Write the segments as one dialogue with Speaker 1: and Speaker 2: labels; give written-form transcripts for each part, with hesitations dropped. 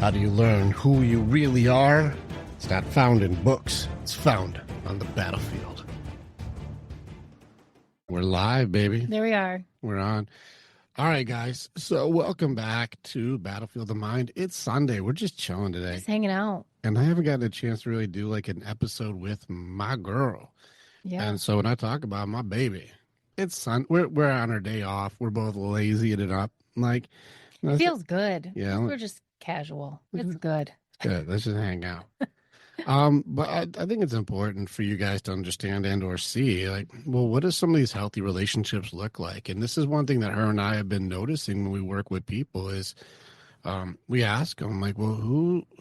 Speaker 1: How do you learn who you really are? It's not found in books. It's found on the battlefield. We're live, baby.
Speaker 2: There we are.
Speaker 1: We're on. All right, guys. So welcome back to Battlefield of Mind. It's Sunday. We're just chilling today.
Speaker 2: Just hanging out.
Speaker 1: And I haven't gotten a chance to really do like an episode with my girl.
Speaker 2: Yeah.
Speaker 1: And so when I talk about my baby, it's Sun. We're on our day off. We're both lazy it up. Like,
Speaker 2: it feels good.
Speaker 1: Yeah.
Speaker 2: We're just casual. It's good.
Speaker 1: Good. Let's just hang out. But I think it's important for you guys to understand and or see, like, well, what does some of these healthy relationships look like? And this is one thing that her and I have been noticing when we work with people is we ask them, like, well,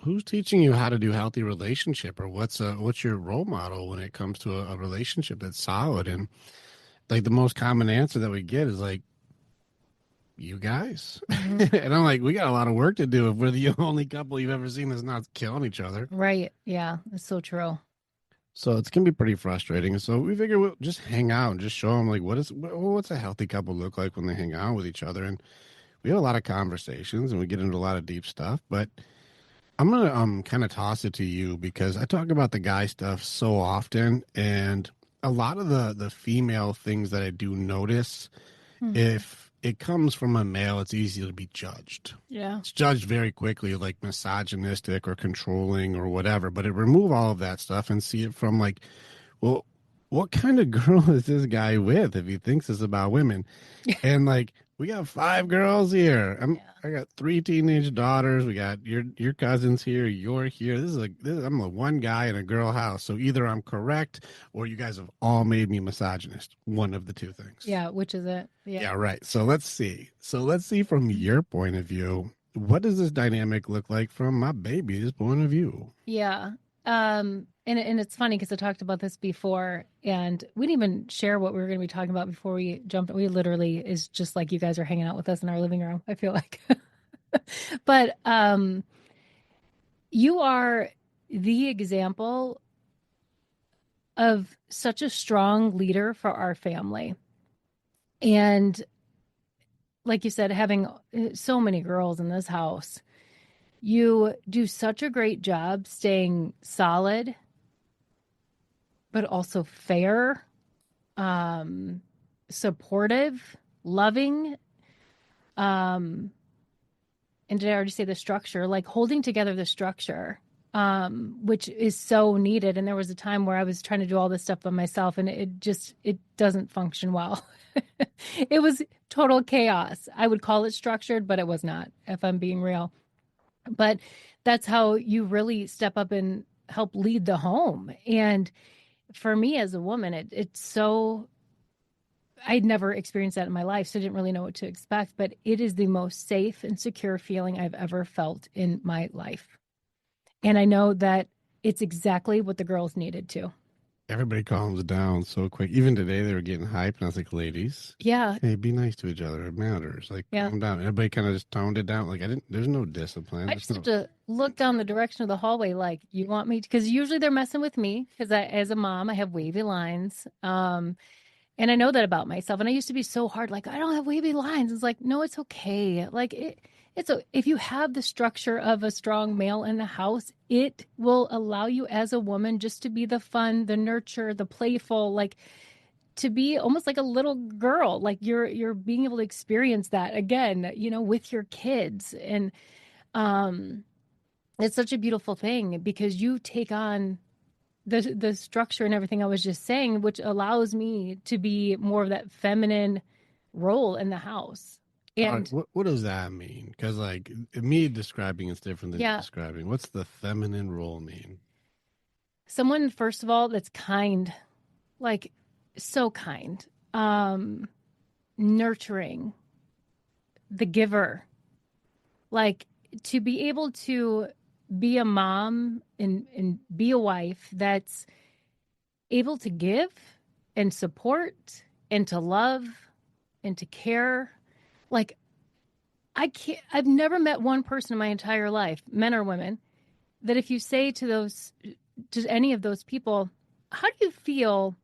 Speaker 1: who's teaching you how to do healthy relationship, or what's your role model when it comes to a relationship that's solid? And like the most common answer that we get is like, you guys. Mm-hmm. And I'm like, we got a lot of work to do if we're the only couple you've ever seen that's not killing each other.
Speaker 2: Right. Yeah, that's so true.
Speaker 1: So it's going to be pretty frustrating. So we figure we'll just hang out and just show them, like, what's a healthy couple look like when they hang out with each other. And we have a lot of conversations and we get into a lot of deep stuff. But I'm going to kind of toss it to you because I talk about the guy stuff so often. And a lot of the female things that I do notice, if it comes from a male, it's easy to be judged.
Speaker 2: Yeah.
Speaker 1: It's judged very quickly, like misogynistic or controlling or whatever. But remove all of that stuff and see it from like, well, what kind of girl is this guy with if he thinks it's about women? And like, we got 5 girls here. I got 3 teenage daughters. We got your cousins here. You're here. I'm a one guy in a girl house. So either I'm correct or you guys have all made me misogynist. One of the two things.
Speaker 2: Yeah. Which is it?
Speaker 1: Yeah, right. So let's see. From your point of view, what does this dynamic look like from my baby's point of view?
Speaker 2: Yeah. And it's funny because I talked about this before and we didn't even share what we were going to be talking about before we jumped. We literally is just like you guys are hanging out with us in our living room, I feel like. But you are the example of such a strong leader for our family. And like you said, having so many girls in this house, you do such a great job staying solid, but also fair, supportive, loving. And did I already say the structure? Like holding together the structure, which is so needed. And there was a time where I was trying to do all this stuff by myself and it doesn't function well. It was total chaos. I would call it structured, but it was not, if I'm being real. But that's how you really step up and help lead the home. And for me as a woman, it's so, I'd never experienced that in my life, so I didn't really know what to expect, but it is the most safe and secure feeling I've ever felt in my life. And I know that it's exactly what the girls needed too.
Speaker 1: Everybody calms down so quick. Even today, they were getting hyped, and I was like, ladies,
Speaker 2: yeah,
Speaker 1: hey, be nice to each other. It matters. Like, calm down. Everybody kind of just toned it down. Like, there's no discipline.
Speaker 2: I just have to look down the direction of the hallway like, you want me to, because usually they're messing with me, because as a mom, I have wavy lines. And I know that about myself. And I used to be so hard, like, I don't have wavy lines. It's like, no, it's okay. Like, if you have the structure of a strong male in the house, it will allow you as a woman just to be the fun, the nurture, the playful, like to be almost like a little girl. Like you're being able to experience that again, with your kids. And it's such a beautiful thing because you take on the structure and everything I was just saying, which allows me to be more of that feminine role in the house. And
Speaker 1: what does that mean? Because like me describing is different than describing. What's the feminine role mean?
Speaker 2: Someone, first of all, that's kind, like so kind, nurturing, the giver, like to be able to be a mom and be a wife that's able to give and support and to love and to care. Like I've never met one person in my entire life, men or women, that if you say to any of those people, how do you feel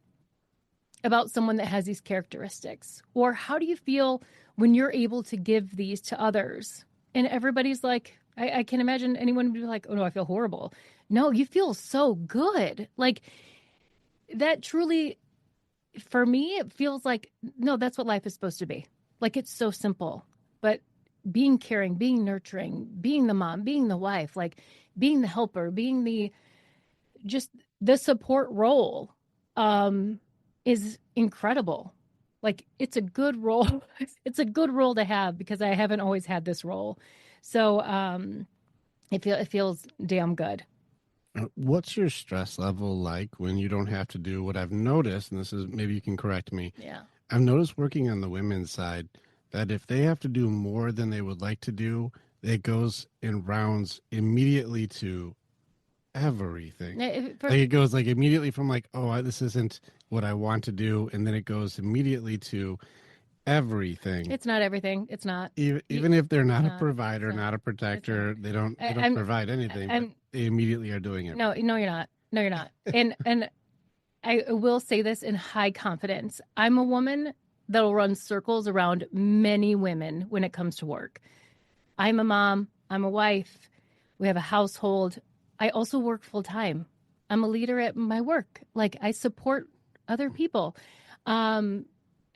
Speaker 2: about someone that has these characteristics? Or how do you feel when you're able to give these to others? And everybody's like, I can imagine anyone would be like, oh no, I feel horrible. No, you feel so good. Like that truly, for me, it feels like, no, that's what life is supposed to be. Like it's so simple, but being caring, being nurturing, being the mom, being the wife, like being the helper, being the just the support role is incredible. Like it's a good role. It's a good role to have because I haven't always had this role. So it feels damn good.
Speaker 1: What's your stress level like when you don't have to do what I've noticed? And this is maybe you can correct me.
Speaker 2: Yeah.
Speaker 1: I've noticed working on the women's side that if they have to do more than they would like to do, it goes in rounds immediately to everything. Like it goes like immediately from like, oh, this isn't what I want to do, and then it goes immediately to everything.
Speaker 2: It's not everything. It's not.
Speaker 1: Even if they're not a
Speaker 2: not.
Speaker 1: provider,
Speaker 2: It's not.
Speaker 1: not a protector, they don't
Speaker 2: I'm
Speaker 1: provide anything, but
Speaker 2: I'm
Speaker 1: they immediately are doing it.
Speaker 2: no, no, you're not. No, you're not. And I will say this in high confidence. I'm a woman that'll run circles around many women when it comes to work. I'm a mom, I'm a wife, we have a household. I also work full time. I'm a leader at my work. Like I support other people. And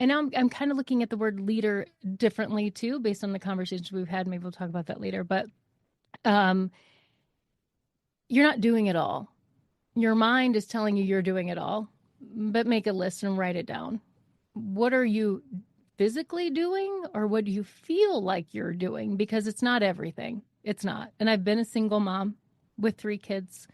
Speaker 2: now I'm kind of looking at the word leader differently too, based on the conversations we've had. Maybe we'll talk about that later. But um, you're not doing it all. Your mind is telling you you're doing it all, but make a list and write it down. What are you physically doing, or what do you feel like you're doing? Because it's not everything. It's not. And I've been a single mom with 3 kids.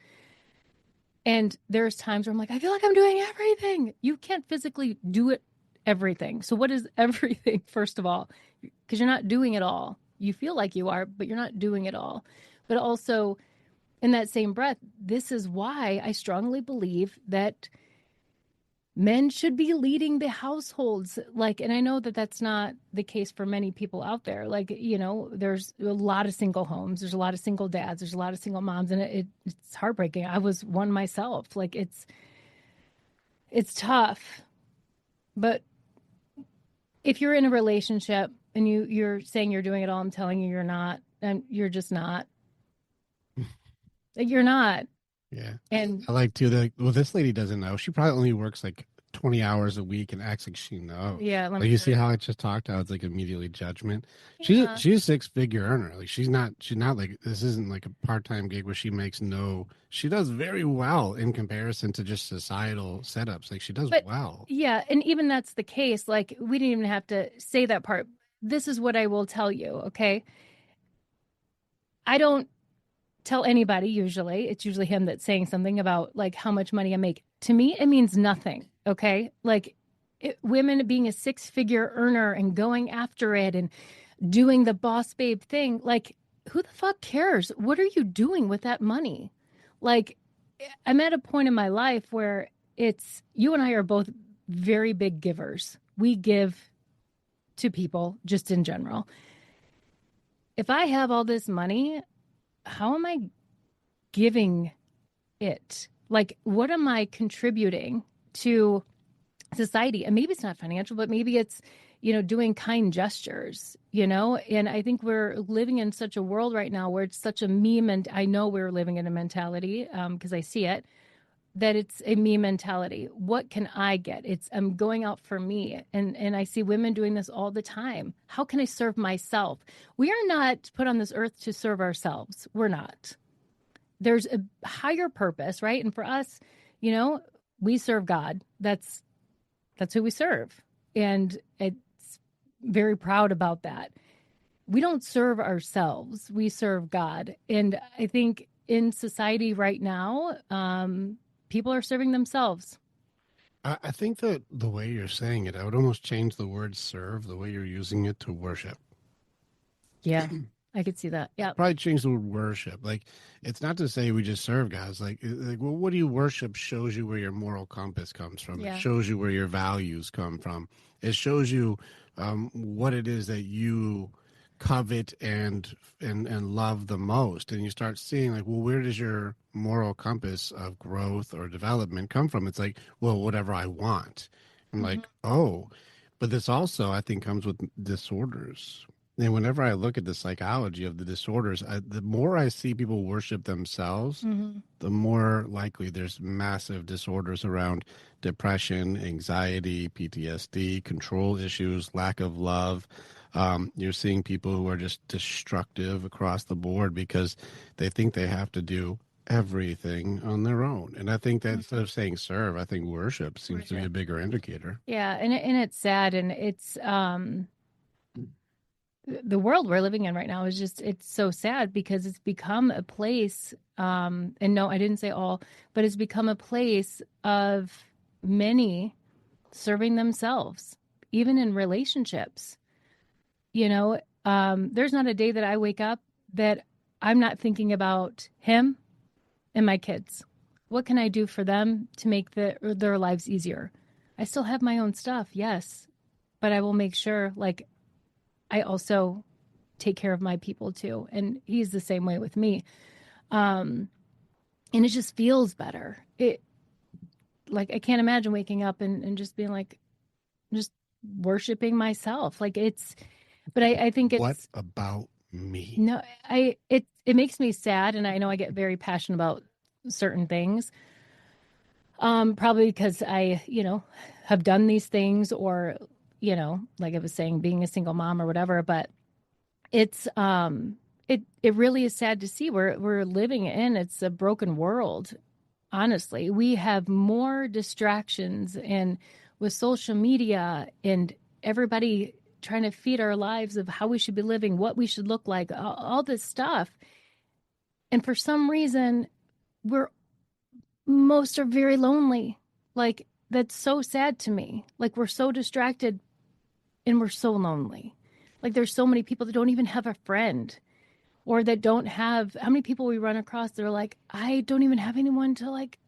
Speaker 2: And there's times where I'm like, I feel like I'm doing everything. You can't physically do it everything. So what is everything, first of all? Because you're not doing it all. You feel like you are, but you're not doing it all. But also, in that same breath, this is why I strongly believe that men should be leading the households. Like, and I know that that's not the case for many people out there. Like, you know, there's a lot of single homes, there's a lot of single dads, there's a lot of single moms, and it's heartbreaking. I was one myself. Like, it's tough. But if you're in a relationship and you're saying you're doing it all, I'm telling you you're not, and you're just not. Like, you're not.
Speaker 1: Yeah.
Speaker 2: And
Speaker 1: I like to well, this lady doesn't know. She probably only works like 20 hours a week and acts like she knows.
Speaker 2: yeah,
Speaker 1: Like you see how I just talked how it's like immediately judgment. She's
Speaker 2: yeah.
Speaker 1: she's a 6-figure earner. Like she's not like this isn't like a part-time gig where she makes no she does very well in comparison to just societal setups. Like she does well.
Speaker 2: Yeah, and even that's the case. Like we didn't even have to say that part. This is what I will tell you, okay? I don't tell anybody usually. It's usually him that's saying something about like how much money I make. To me, it means nothing, okay? Like women being a 6-figure earner and going after it and doing the boss babe thing, like who the fuck cares? What are you doing with that money? Like I'm at a point in my life where it's you and I are both very big givers. We give to people just in general. If I have all this money, how am I giving it? Like, what am I contributing to society? And maybe it's not financial, but maybe it's, you know, doing kind gestures, you know? And I think we're living in such a world right now where it's such a meme. And I know we're living in a mentality because I see it, that it's a me mentality. What can I get? It's I'm going out for me. And I see women doing this all the time. How can I serve myself? We are not put on this earth to serve ourselves. We're not. There's a higher purpose, right? And for us, you know, we serve God. That's who we serve. And it's very proud about that. We don't serve ourselves. We serve God. And I think in society right now, people are serving themselves.
Speaker 1: I think that the way you're saying it, I would almost change the word serve, the way you're using it to worship.
Speaker 2: Yeah, I could see that. Yeah.
Speaker 1: Probably change the word worship. Like, it's not to say we just serve guys. Like, well, what do you worship shows you where your moral compass comes from.
Speaker 2: Yeah.
Speaker 1: It shows you where your values come from. It shows you what it is that you covet and love the most. And you start seeing like, well, where does your moral compass of growth or development come from? It's like, well, whatever I want. I'm like, oh, but this also I think comes with disorders. And whenever I look at the psychology of the disorders, the more I see people worship themselves,
Speaker 2: Hmm.
Speaker 1: the more likely there's massive disorders around depression, anxiety, PTSD, control issues, lack of love. You're seeing people who are just destructive across the board because they think they have to do everything on their own. And I think that instead of saying serve, I think worship seems to be a
Speaker 2: Worship.
Speaker 1: bigger indicator.
Speaker 2: Yeah, and it's sad, and it's the world we're living in right now is just it's so sad because it's become a place and no, I didn't say all, but it's become a place of many serving themselves, even in relationships. You know, there's not a day that I wake up that I'm not thinking about him and my kids. What can I do for them to make their lives easier? I still have my own stuff, yes, but I will make sure like I also take care of my people too. And he's the same way with me. Um, and it just feels better. It like I can't imagine waking up and just being like just worshiping myself. Like it's but I think
Speaker 1: What
Speaker 2: it's
Speaker 1: about me?
Speaker 2: no, it makes me sad, and I know I get very passionate about certain things. Probably because I, have done these things or, like I was saying, being a single mom or whatever, but it's it really is sad to see we're living in it's a broken world. Honestly, we have more distractions and with social media and everybody trying to feed our lives of how we should be living, what we should look like, all this stuff. And for some reason, we're most are very lonely. Like that's so sad to me. Like we're so distracted and we're so lonely. Like there's so many people that don't even have a friend or that don't have how many people we run across that are like, I don't even have anyone to like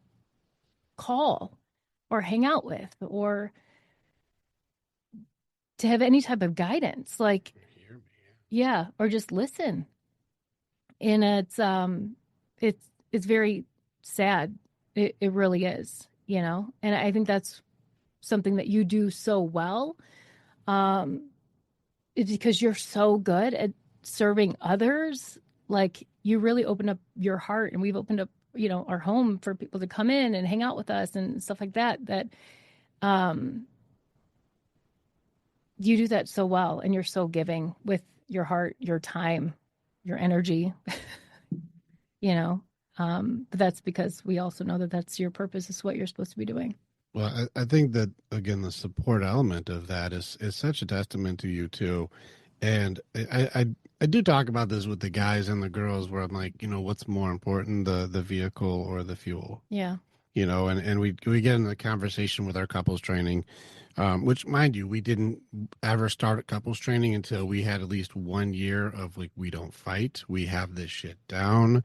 Speaker 2: call or hang out with or to have any type of guidance. Like,
Speaker 1: Hear me.
Speaker 2: yeah, or just listen. And it's very sad. It really is, And I think that's something that you do so well. Um, it's because you're so good at serving others. Like you really open up your heart, and we've opened up, our home for people to come in and hang out with us and stuff like that. That um, you do that so well, and you're so giving with your heart, your time, your energy. you know. But that's because we also know that that's your purpose. Is what you're supposed to be doing.
Speaker 1: Well, I think that again, the support element of that is such a testament to you too. And I do talk about this with the guys and the girls where I'm like, what's more important, the vehicle or the fuel?
Speaker 2: Yeah.
Speaker 1: And we get in the conversation with our couples training, which mind you, we didn't ever start at couples training until we had at least 1 year of like we don't fight, we have this shit down.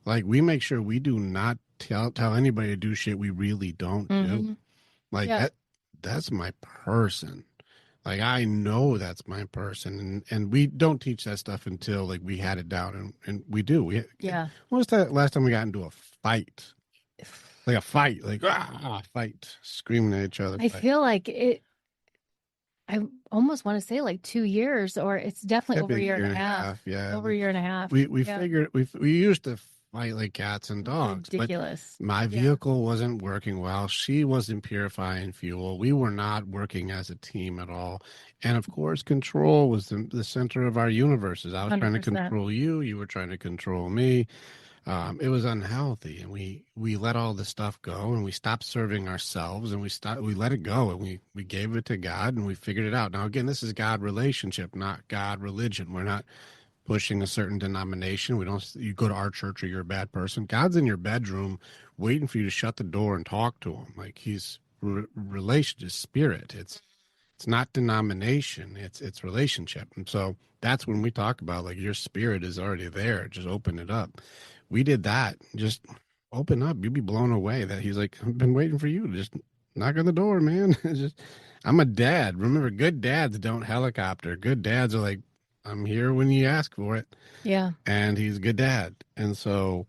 Speaker 1: Like we make sure we do not tell anybody to do shit we really don't do.
Speaker 2: Mm-hmm.
Speaker 1: Like
Speaker 2: Yeah.
Speaker 1: that's my person. Like I know that's my person, and we don't teach that stuff until like we had it down, and we do.
Speaker 2: Yeah.
Speaker 1: When was that last time we got into a fight? Like a fight, like fight, screaming at each other.
Speaker 2: I
Speaker 1: Fight.
Speaker 2: feel like it. I almost want to say like 2 years, or it's definitely
Speaker 1: That'd
Speaker 2: over
Speaker 1: be
Speaker 2: a
Speaker 1: a
Speaker 2: year
Speaker 1: year
Speaker 2: and a
Speaker 1: and a
Speaker 2: half.
Speaker 1: half. Yeah,
Speaker 2: Over a year and a half.
Speaker 1: we
Speaker 2: Yeah.
Speaker 1: figured we used to fight like cats and dogs, but
Speaker 2: Ridiculous.
Speaker 1: my
Speaker 2: Yeah.
Speaker 1: vehicle wasn't working well. She wasn't purifying fuel. We were not working as a team at all. And of course, control was the center of our universes. I was trying to
Speaker 2: 100%.
Speaker 1: control you. You were trying to control me. It was unhealthy, and we let all the stuff go, and we stopped serving ourselves, and we let it go, and we gave it to God, and we figured it out. Now, again, this is God relationship, not God religion. We're not pushing a certain denomination. We don't. You go to our church or you're a bad person. God's in your bedroom, waiting for you to shut the door and talk to him. Like he's relation, spirit. It's not denomination. It's relationship, and so that's when we talk about like your spirit is already there. Just open it up. We did that. Just open up. You'd be blown away. That he's like, I've been waiting for you to just knock on the door, man. It's just, I'm a dad. Remember, good dads don't helicopter. Good dads are like, I'm here when you ask for it,
Speaker 2: Yeah.
Speaker 1: and he's a good dad. And so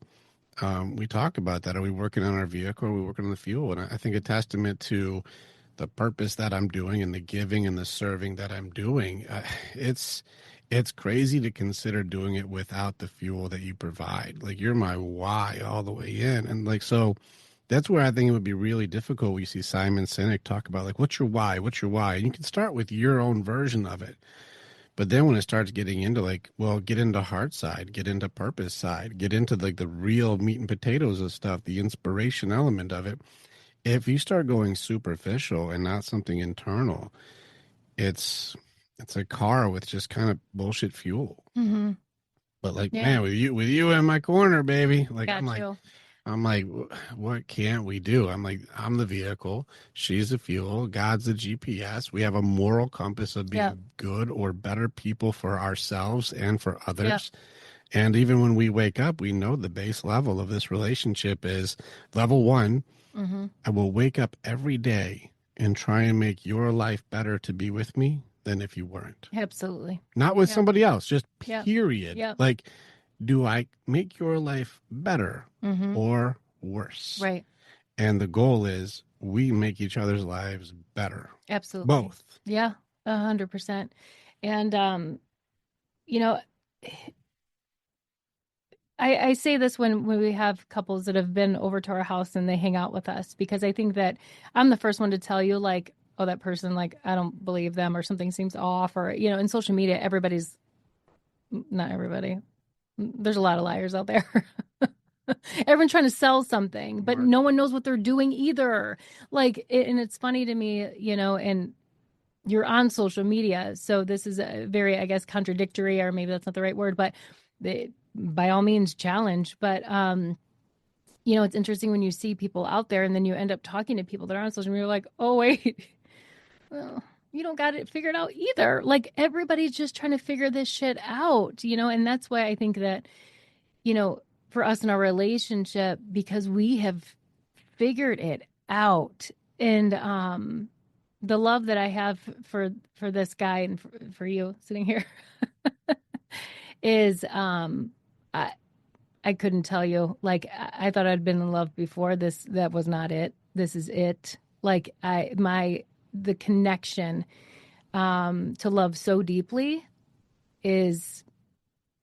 Speaker 1: we talk about that. Are we working on our vehicle? Are we working on the fuel? And I think a testament to the purpose that I'm doing and the giving and the serving that I'm doing, it's it's crazy to consider doing it without the fuel that you provide. Like you're my why all the way in. And like, so that's where I think it would be really difficult. We see Simon Sinek talk about like, what's your why? What's your why? And you can start with your own version of it. But then when it starts getting into like, well, get into heart side, get into purpose side, get into like the real meat and potatoes of stuff, the inspiration element of it. If you start going superficial and not something internal, it's it's a car with just kind of bullshit fuel.
Speaker 2: Mm-hmm.
Speaker 1: But like,
Speaker 2: Yeah.
Speaker 1: man, with you in my corner, baby. Like
Speaker 2: Got you.
Speaker 1: I'm like, what can't we do? I'm like, I'm the vehicle, she's the fuel, God's the GPS. We have a moral compass of
Speaker 2: Yeah.
Speaker 1: being good or better people for ourselves and for
Speaker 2: Yeah.
Speaker 1: others. And even when we wake up, we know the base level of this relationship is level one.
Speaker 2: Mm-hmm.
Speaker 1: I will wake up every day and try and make your life better to be with me than if you weren't.
Speaker 2: Absolutely.
Speaker 1: Not with
Speaker 2: Yeah.
Speaker 1: somebody else, just
Speaker 2: Yeah.
Speaker 1: period.
Speaker 2: Yeah.
Speaker 1: Like, do I make your life better
Speaker 2: Mm-hmm.
Speaker 1: or worse?
Speaker 2: Right.
Speaker 1: And the goal is we make each other's lives better.
Speaker 2: Absolutely.
Speaker 1: Both.
Speaker 2: Yeah. 100%. And, you know, I say this when we have couples that have been over to our house and they hang out with us, because I think that I'm the first one to tell you, like, oh, that person, like, I don't believe them, or something seems off, or, in social media, not everybody. There's a lot of liars out there. Everyone's trying to sell something, but no one knows what they're doing either. And it's funny to me, and you're on social media. So this is a very, I guess, contradictory, or maybe that's not the right word, but by all means challenge. But, it's interesting when you see people out there and then you end up talking to people that are on social media, you're like, oh, wait, well, you don't got it figured out either. Like everybody's just trying to figure this shit out, and that's why I think that, for us in our relationship, because we have figured it out. And, the love that I have for this guy and for you sitting here is I I couldn't tell you. Like I thought I'd been in love before. That was not it. This is it. Like the connection to love so deeply is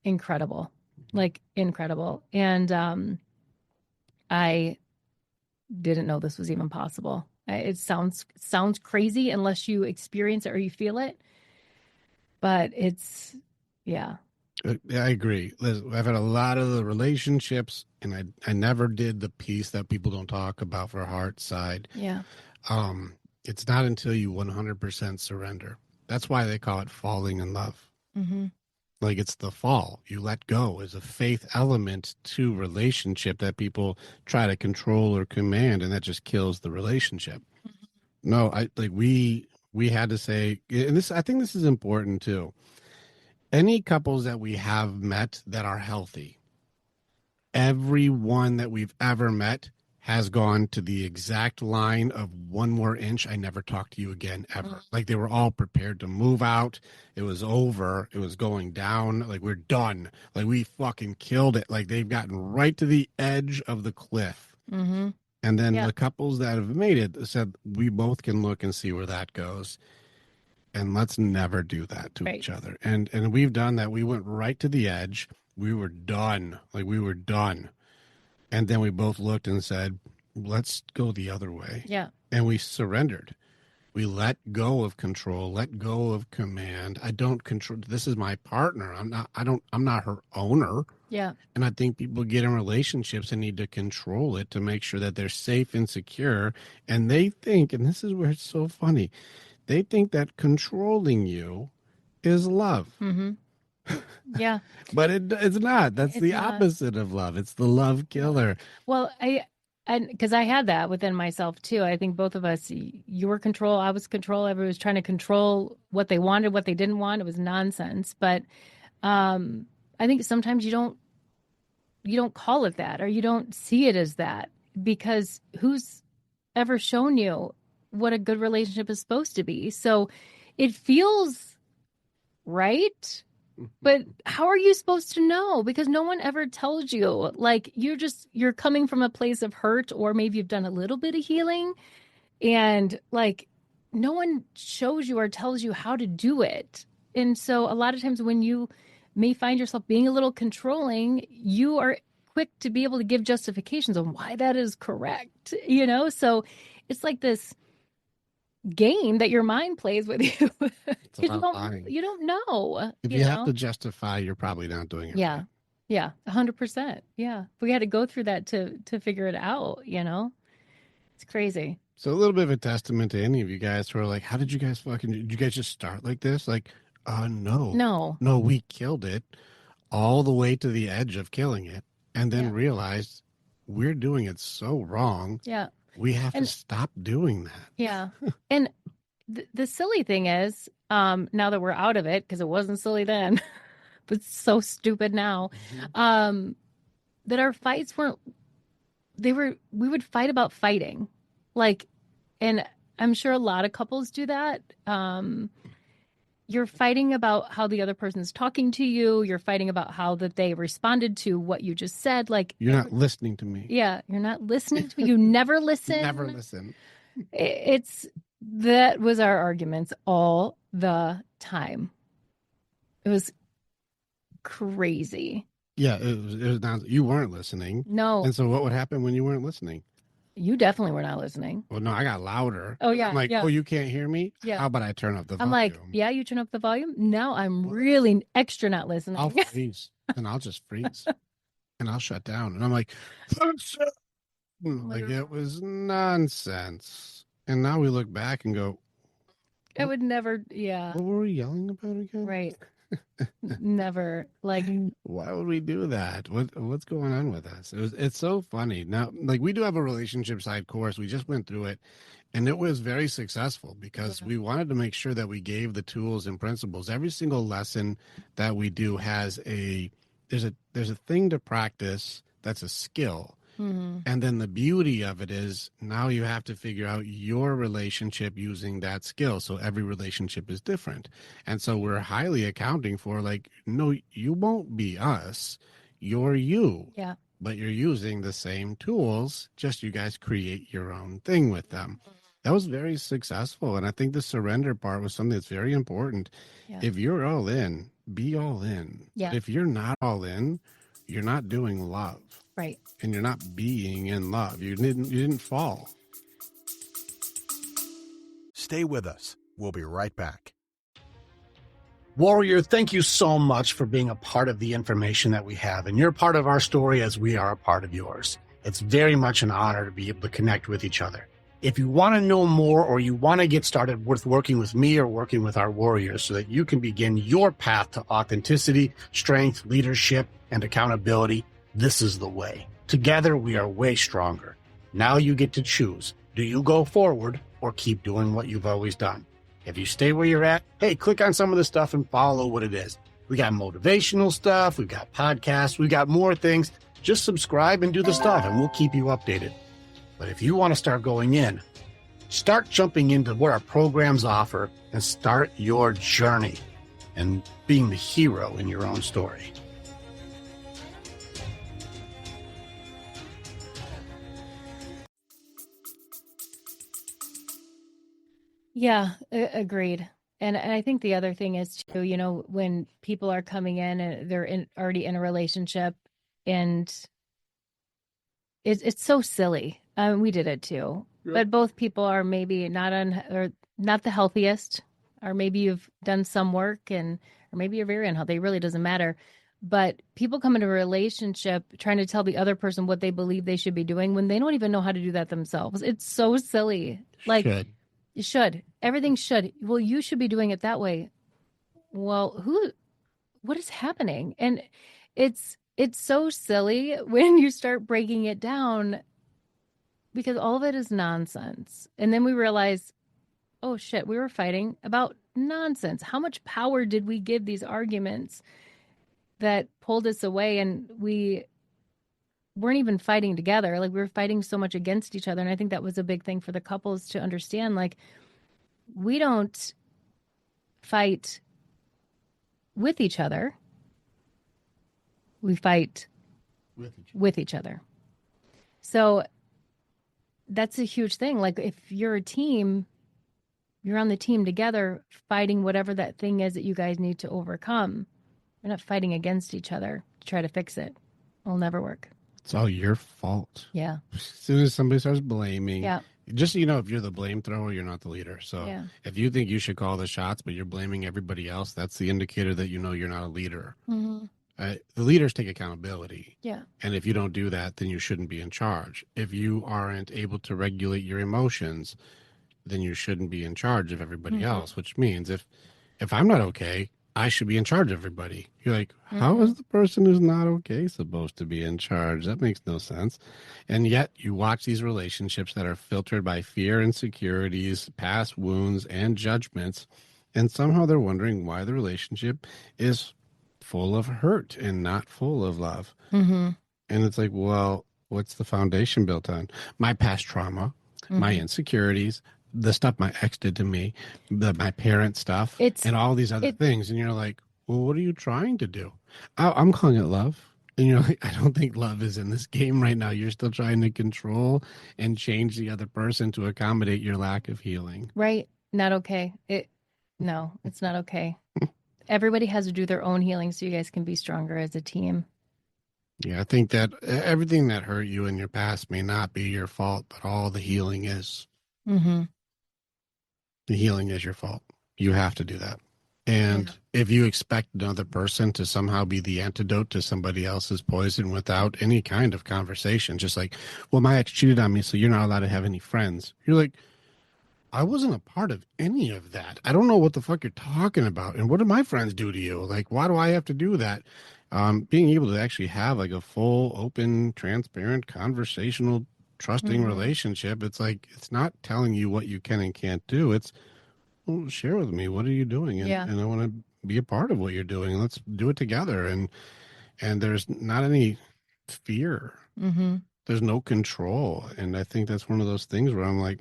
Speaker 2: incredible. Like incredible. And I didn't know this was even possible. It sounds crazy unless you experience it or you feel it. But yeah.
Speaker 1: I agree. I've had a lot of the relationships, and I never did the piece that people don't talk about for heart side.
Speaker 2: Yeah.
Speaker 1: It's not until you 100% surrender. That's why they call it falling in love.
Speaker 2: Mm-hmm.
Speaker 1: Like it's the fall. You let go is a faith element to relationship that people try to control or command, and that just kills the relationship. No, we had to say, and this, I think this is important too. Any couples that we have met that are healthy, everyone that we've ever met has gone to the exact line of one more inch. I never talk to you again ever. Like they were all prepared to move out. It was over. It was going down. Like we're done. Like we fucking killed it. Like they've gotten right to the edge of the cliff.
Speaker 2: Mm-hmm.
Speaker 1: And then
Speaker 2: Yeah.
Speaker 1: the couples that have made it said, we both can look and see where that goes. And let's never do that to each other. And we've done that. We went right to the edge. We were done. Like we were done. And then we both looked and said, let's go the other way.
Speaker 2: Yeah.
Speaker 1: And we surrendered. We let go of control, let go of command. I don't control. This is my partner. I'm not her owner.
Speaker 2: Yeah.
Speaker 1: And I think people get in relationships and need to control it to make sure that they're safe and secure. And they think, and this is where it's so funny, they think that controlling you is love.
Speaker 2: Mm-hmm. Yeah.
Speaker 1: But it's not. That's the
Speaker 2: not.
Speaker 1: opposite of love. It's the love killer.
Speaker 2: Well, because I had that within myself too. I think both of us, you were control, I was control. Everyone was trying to control what they wanted, what they didn't want. It was nonsense. But I think sometimes you don't call it that, or you don't see it as that, because who's ever shown you what a good relationship is supposed to be? So it feels right. But how are you supposed to know? Because no one ever tells you. Like you're coming from a place of hurt, or maybe you've done a little bit of healing, and like no one shows you or tells you how to do it. And so a lot of times when you may find yourself being a little controlling, you are quick to be able to give justifications on why that is correct, you know? So it's like this game that your mind plays with you
Speaker 1: It's
Speaker 2: because
Speaker 1: about lying.
Speaker 2: you don't know,
Speaker 1: If
Speaker 2: you
Speaker 1: you have
Speaker 2: know?
Speaker 1: to justify, you're probably not doing it
Speaker 2: Yeah.
Speaker 1: right.
Speaker 2: Yeah. 100%. Yeah. We had to go through that to figure it out, you know? It's crazy.
Speaker 1: So a little bit of a testament to any of you guys who are like, how did you guys did you guys just start like this? Like, no.
Speaker 2: No.
Speaker 1: No, we killed it all the way to the edge of killing it and then
Speaker 2: Yeah.
Speaker 1: realized we're doing it so wrong.
Speaker 2: Yeah.
Speaker 1: We have to
Speaker 2: And
Speaker 1: stop doing that.
Speaker 2: yeah. And the silly thing is, now that we're out of it, because it wasn't silly then, but it's so stupid now, that our fights weren't, we would fight about fighting. Like, and I'm sure a lot of couples do that. You're fighting about how the other person's talking to you. You're fighting about how that they responded to what you just said. Like,
Speaker 1: You're not listening to me.
Speaker 2: yeah, you're not listening to me. You never listen.
Speaker 1: Never listen.
Speaker 2: It's that was our arguments all the time. It was crazy.
Speaker 1: Yeah, it was not, you weren't listening.
Speaker 2: No,
Speaker 1: And so what would happen when you weren't listening?
Speaker 2: you definitely were not listening.
Speaker 1: Well, no, I got louder.
Speaker 2: Oh yeah,
Speaker 1: I'm like,
Speaker 2: yeah.
Speaker 1: oh, you can't hear me?
Speaker 2: Yeah.
Speaker 1: How about I turn up the
Speaker 2: I'm
Speaker 1: volume?
Speaker 2: like, yeah, you turn up the volume. Now I'm really extra not listening.
Speaker 1: I'll freeze and I'll just freeze and I'll shut down. And I'm like, like it was nonsense. And now we look back and go,
Speaker 2: I would never, yeah,
Speaker 1: what were we yelling about again?
Speaker 2: right. Never. Like,
Speaker 1: Why would we do that? What's going on with us? It's so funny. Now, like we do have a relationship side course. We just went through it and it was very successful because
Speaker 2: Yeah.
Speaker 1: we wanted to make sure that we gave the tools and principles. Every single lesson that we do has there's a thing to practice that's a skill.
Speaker 2: mhm.
Speaker 1: And then the beauty of it is now you have to figure out your relationship using that skill. So every relationship is different. And so we're highly accounting for like, no, you won't be us. You're you.
Speaker 2: Yeah.
Speaker 1: But you're using the same tools, just you guys create your own thing with them. That was very successful. And I think the surrender part was something that's very important.
Speaker 2: Yeah.
Speaker 1: If you're all in, be all in.
Speaker 2: Yeah.
Speaker 1: But if you're not all in, you're not doing love.
Speaker 2: Right.
Speaker 1: And you're not being in love. You didn't fall.
Speaker 3: Stay with us. We'll be right back.
Speaker 4: Warrior, thank you so much for being a part of the information that we have. And you're part of our story as we are a part of yours. It's very much an honor to be able to connect with each other. If you want to know more or you want to get started with working with me or working with our warriors so that you can begin your path to authenticity, strength, leadership, and accountability, this is the way. Together, we are way stronger. Now you get to choose. Do you go forward or keep doing what you've always done? If you stay where you're at, hey, click on some of the stuff and follow what it is. We got motivational stuff. We've got podcasts. We got more things. Just subscribe and do the stuff and we'll keep you updated. But if you want to start going in, start jumping into what our programs offer and start your journey and being the hero in your own story.
Speaker 2: Yeah, agreed. And I think the other thing is too, you know, when people are coming in and already in a relationship, and it's so silly. We did it too, but both people are maybe not the healthiest, or maybe you've done some work or maybe you're very unhealthy. It really doesn't matter. But people come into a relationship trying to tell the other person what they believe they should be doing when they don't even know how to do that themselves. It's so silly. Like, it should. Everything should. Well, you should be doing it that way. Well, what is happening? And it's so silly when you start breaking it down because all of it is nonsense. And then we realize, oh shit, we were fighting about nonsense. How much power did we give these arguments that pulled us away, and we weren't even fighting together? Like, we were fighting so much against each other. And I think that was a big thing for the couples to understand. Like, we don't fight with each other. We fight with each other. So that's a huge thing. Like, if you're a team, you're on the team together fighting whatever that thing is that you guys need to overcome. You're not fighting against each other to try to fix it. It'll never work.
Speaker 1: It's all your fault.
Speaker 2: Yeah.
Speaker 1: As soon as somebody starts blaming,
Speaker 2: Yeah.
Speaker 1: just so you know, if you're the blame thrower, you're not the leader. So
Speaker 2: Yeah.
Speaker 1: if you think you should call the shots, but you're blaming everybody else, that's the indicator that you know you're not a leader.
Speaker 2: Mm-hmm.
Speaker 1: The leaders take accountability.
Speaker 2: Yeah.
Speaker 1: And if you don't do that, then you shouldn't be in charge. If you aren't able to regulate your emotions, then you shouldn't be in charge of everybody
Speaker 2: Mhm.
Speaker 1: else, which means if I'm not okay, I should be in charge of everybody. You're like, how
Speaker 2: Mhm.
Speaker 1: is the person who's not okay supposed to be in charge? That makes no sense. And yet you watch these relationships that are filtered by fear, insecurities, past wounds, and judgments, and somehow they're wondering why the relationship is full of hurt and not full of love.
Speaker 2: Mm-hmm.
Speaker 1: And it's like, well, what's the foundation built on? My past trauma, my insecurities, the stuff my ex did to me, my parent stuff,
Speaker 2: It's-
Speaker 1: and all these other things. And you're like, well, what are you trying to do? I'm calling it love. And you're like, I don't think love is in this game right now. You're still trying to control and change the other person to accommodate your lack of healing.
Speaker 2: Right. Not okay. No, it's not okay. Everybody has to do their own healing so you guys can be stronger as a team.
Speaker 1: Yeah, I think that everything that hurt you in your past may not be your fault, but all the healing is.
Speaker 2: Mm-hmm.
Speaker 1: The healing is your fault. You have to do that. And if you expect another person to somehow be the antidote to somebody else's poison without any kind of conversation, just like, well, my ex cheated on me, so you're not allowed to have any friends. You're like, I wasn't a part of any of that. I don't know what the fuck you're talking about. And what did my friends do to you? Like, why do I have to do that? Being able to actually have like a full, open, transparent, conversational, trusting relationship, it's like, it's not telling you what you can and can't do. It's, well, share with me. What are you doing? And,
Speaker 2: Yeah.
Speaker 1: and I want to be a part of what you're doing. Let's do it together. And there's not any fear.
Speaker 2: Mm-hmm.
Speaker 1: There's no control. And I think that's one of those things where I'm like,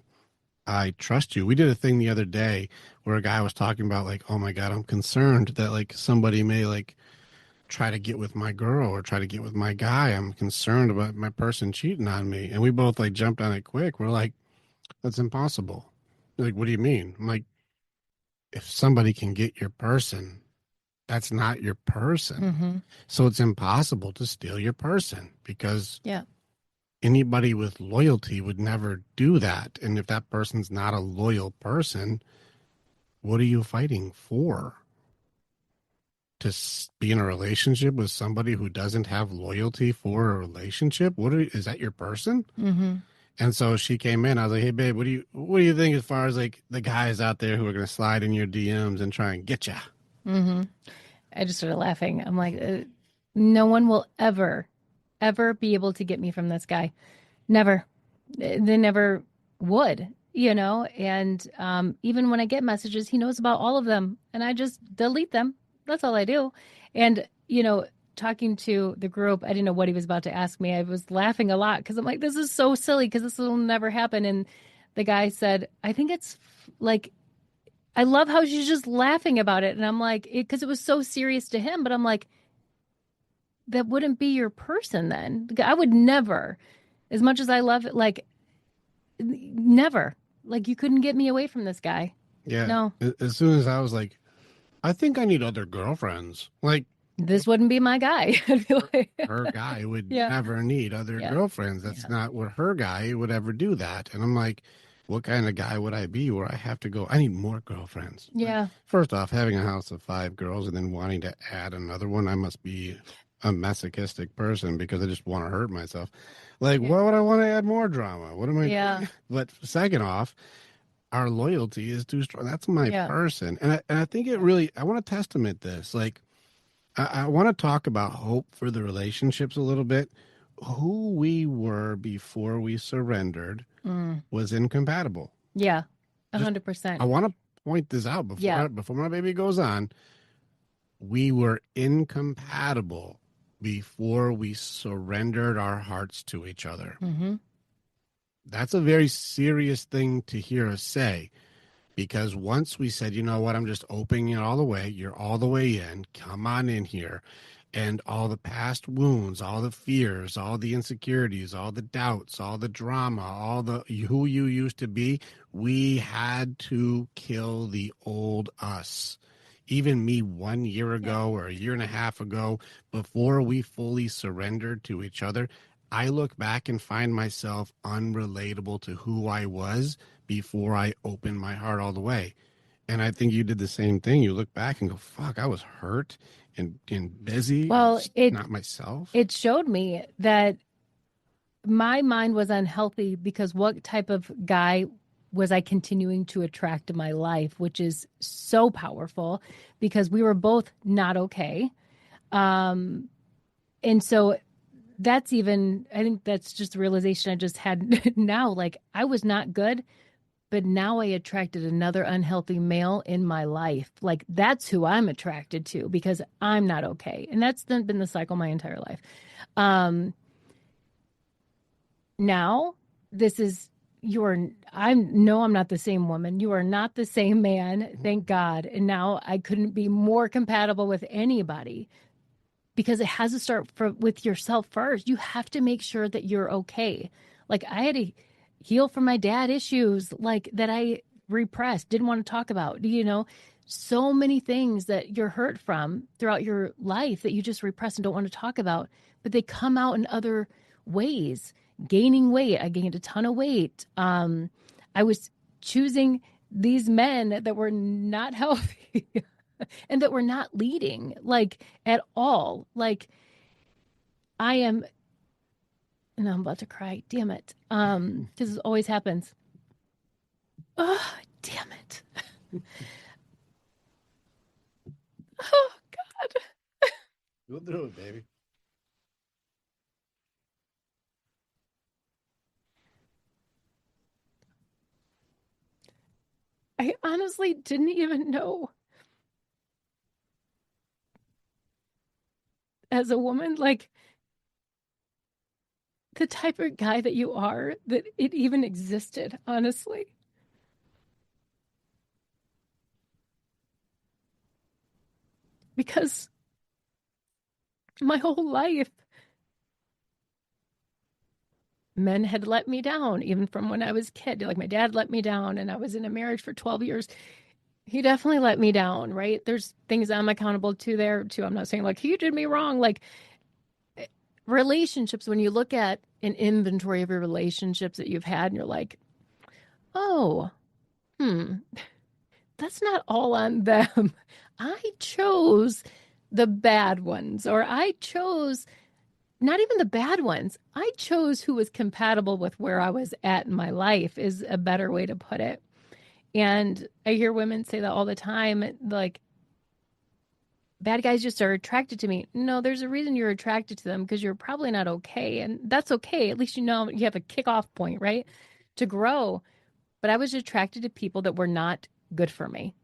Speaker 1: I trust you. We did a thing the other day where a guy was talking about like, oh my God, I'm concerned that like somebody may like try to get with my girl or try to get with my guy. I'm concerned about my person cheating on me. And we both like jumped on it quick. We're like, that's impossible. They're like, what do you mean? I'm like, if somebody can get your person, that's not your person.
Speaker 2: Mm-hmm.
Speaker 1: So it's impossible to steal your person because
Speaker 2: Yeah.
Speaker 1: anybody with loyalty would never do that. And if that person's not a loyal person, what are you fighting for? To be in a relationship with somebody who doesn't have loyalty for a relationship? Is that your person?
Speaker 2: Mm-hmm.
Speaker 1: And so she came in. I was like, "Hey, babe, what do you think as far as like the guys out there who are going to slide in your DMs and try and get you?"
Speaker 2: Mm-hmm. I just started laughing. I'm like, no one will ever be able to get me from this guy. Never. They never would, you know? And even when I get messages, he knows about all of them and I just delete them. That's all I do. And, you know, talking to the group, I didn't know what he was about to ask me. I was laughing a lot because I'm like, this is so silly because this will never happen. And the guy said, I think it's like, I love how she's just laughing about it. And I'm like, because it was so serious to him, but I'm like, that wouldn't be your person then. I would never, as much as I love it, like, never. Like, you couldn't get me away from this guy.
Speaker 1: Yeah.
Speaker 2: No.
Speaker 1: As soon as I was like, I think I need other girlfriends. Like,
Speaker 2: this wouldn't be my guy. I'd be like,
Speaker 1: her guy would
Speaker 2: Yeah.
Speaker 1: never need other girlfriends. That's not what her guy would ever do that. And I'm like, what kind of guy would I be where I have to go? I need more girlfriends.
Speaker 2: yeah.
Speaker 1: First off, having a house of 5 girls and then wanting to add another one, I must be a masochistic person because I just want to hurt myself. Like, why would I want to add more drama? What am I doing? But second off, our loyalty is too strong. That's my person. And I think it really, I want to testament this. Like, I want to talk about hope for the relationships a little bit. Who we were before we surrendered was incompatible.
Speaker 2: Yeah.
Speaker 1: Just-
Speaker 2: 100%.
Speaker 1: I want to point this out before my baby goes on. We were incompatible before we surrendered our hearts to each other.
Speaker 2: Mm-hmm.
Speaker 1: That's a very serious thing to hear us say, because once we said, you know what, I'm just opening it all the way. You're all the way in. Come on in here. and all the past wounds, all the fears, all the insecurities, all the doubts, all the drama, all the who you used to be, we had to kill the old us. Even me 1 year ago or a year and a half ago, before we fully surrendered to each other, I look back and find myself unrelatable to who I was before I opened my heart all the way. And I think you did the same thing. You look back and go, fuck, I was hurt and busy,
Speaker 2: Well,
Speaker 1: not myself.
Speaker 2: It showed me that my mind was unhealthy because what type of guy was I continuing to attract in my life, which is so powerful because we were both not okay. And so that's even, I think that's just the realization I just had now. Like I was not good, but now I attracted another unhealthy male in my life. Like that's who I'm attracted to because I'm not okay. And that's been the cycle my entire life. Now this is I'm not the same woman. You are not the same man. Thank God. And now I couldn't be more compatible with anybody because it has to start with yourself first. You have to make sure that you're okay. Like I had to heal from my dad issues like that I repressed, didn't want to talk about, so many things that you're hurt from throughout your life that you just repress and don't want to talk about, but they come out in other ways. Gaining weight. I gained a ton of weight. I was choosing these men that were not healthy and that were not leading like at all. Like I am, and I'm about to cry. Damn it. Because it always happens. Oh, damn it. Oh God.
Speaker 1: Go through it, baby.
Speaker 2: I honestly didn't even know as a woman, like the type of guy that you are, that it even existed, honestly. Because my whole life, men had let me down, even from when I was a kid. Like my dad let me down, and I was in a marriage for 12 years. He definitely let me down, right? There's things I'm accountable to there too. I'm not saying like he did me wrong. Like relationships, when you look at an inventory of your relationships that you've had, and you're like, oh, that's not all on them. I chose the bad ones, or I chose not even the bad ones. I chose who was compatible with where I was at in my life, is a better way to put it. And I hear women say that all the time, like, bad guys just are attracted to me. No, there's a reason you're attracted to them, because you're probably not okay. And that's okay. At least you have a kickoff point, right? To grow. But I was attracted to people that were not good for me.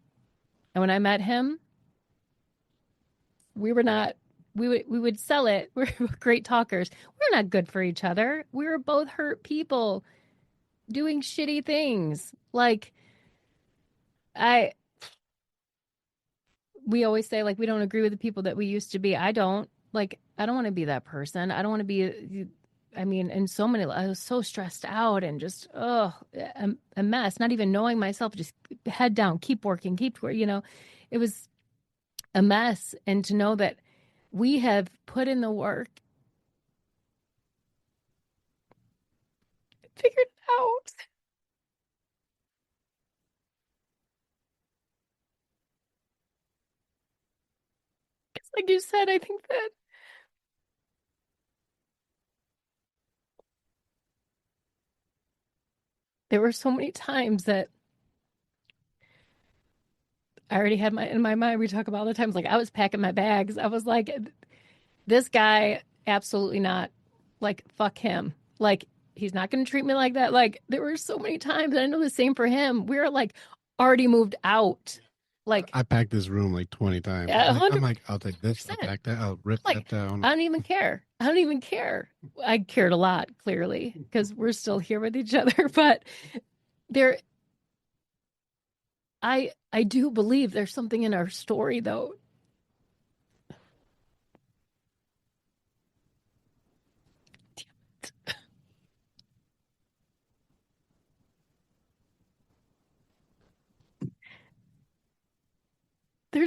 Speaker 2: And when I met him, we would sell it. We're great talkers. We're not good for each other. We were both hurt people doing shitty things. Like we always say, like, we don't agree with the people that we used to be. I don't want to be that person. I don't want to be, and so many, I was so stressed out and just, a mess, not even knowing myself, just head down, keep working, it was a mess. And to know that we have put in the work, figured it out. Because like you said, I think that there were so many times that I already had in my mind, we talk about all the times, like I was packing my bags. I was like, this guy, absolutely not. Like, fuck him. Like, he's not going to treat me like that. Like, there were so many times, and I know the same for him. We were like already moved out. Like,
Speaker 1: I packed this room like 20 times. I'm like, I'll take this, I'll pack that, I'll rip that down.
Speaker 2: I don't even care. I cared a lot, clearly, because we're still here with each other. But I do believe there's something in our story, though.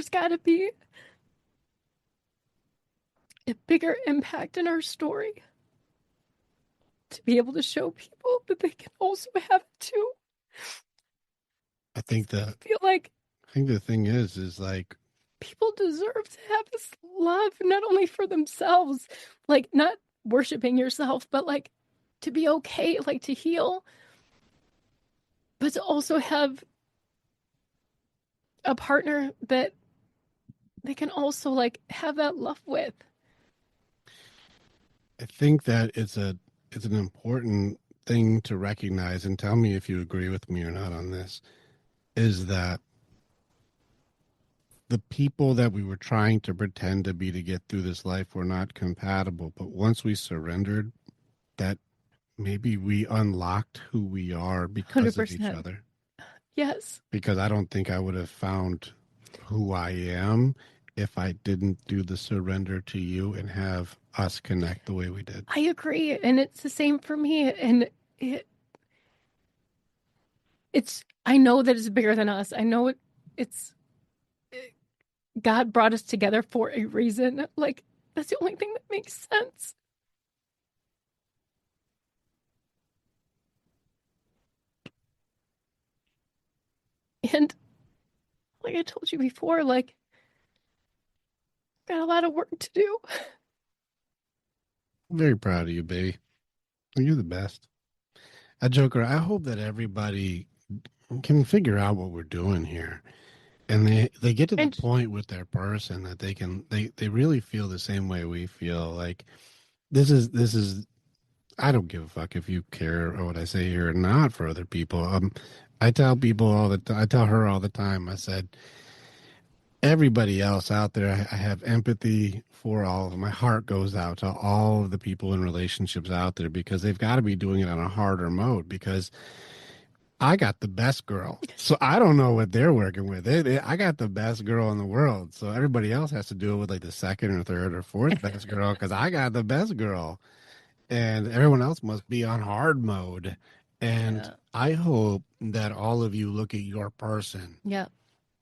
Speaker 2: there's got to be a bigger impact in our story to be able to show people that they can also have it too.
Speaker 1: I think
Speaker 2: I feel like
Speaker 1: the thing is like,
Speaker 2: people deserve to have this love, not only for themselves, like not worshiping yourself, but like to be okay, like to heal, but to also have a partner that they can also like have that love with.
Speaker 1: I think that it's an important thing to recognize, and tell me if you agree with me or not on this, is that the people that we were trying to pretend to be to get through this life were not compatible. But once we surrendered, that maybe we unlocked who we are because of each
Speaker 2: 100%.
Speaker 1: other.
Speaker 2: Yes.
Speaker 1: Because I don't think I would have found who I am if I didn't do the surrender to you and have us connect the way we did.
Speaker 2: I agree. And it's the same for me. And it's, I know that it's bigger than us. I know it's, God brought us together for a reason. Like, that's the only thing that makes sense. And like I told you before, like, got a lot of work to do.
Speaker 1: I'm very proud of you, baby. You're the best. Joker, I hope that everybody can figure out what we're doing here. And they get to the point with their person that they really feel the same way we feel. Like this is I don't give a fuck if you care what I say here or not for other people. I tell people I tell her all the time. I said, everybody else out there, I have empathy for all of them. My heart goes out to all of the people in relationships out there because they've got to be doing it on a harder mode because I got the best girl. So I don't know what they're working with. I got the best girl in the world. So everybody else has to do it with like the second or third or fourth best girl because I got the best girl. And everyone else must be on hard mode. And I hope that all of you look at your person.
Speaker 2: Yeah.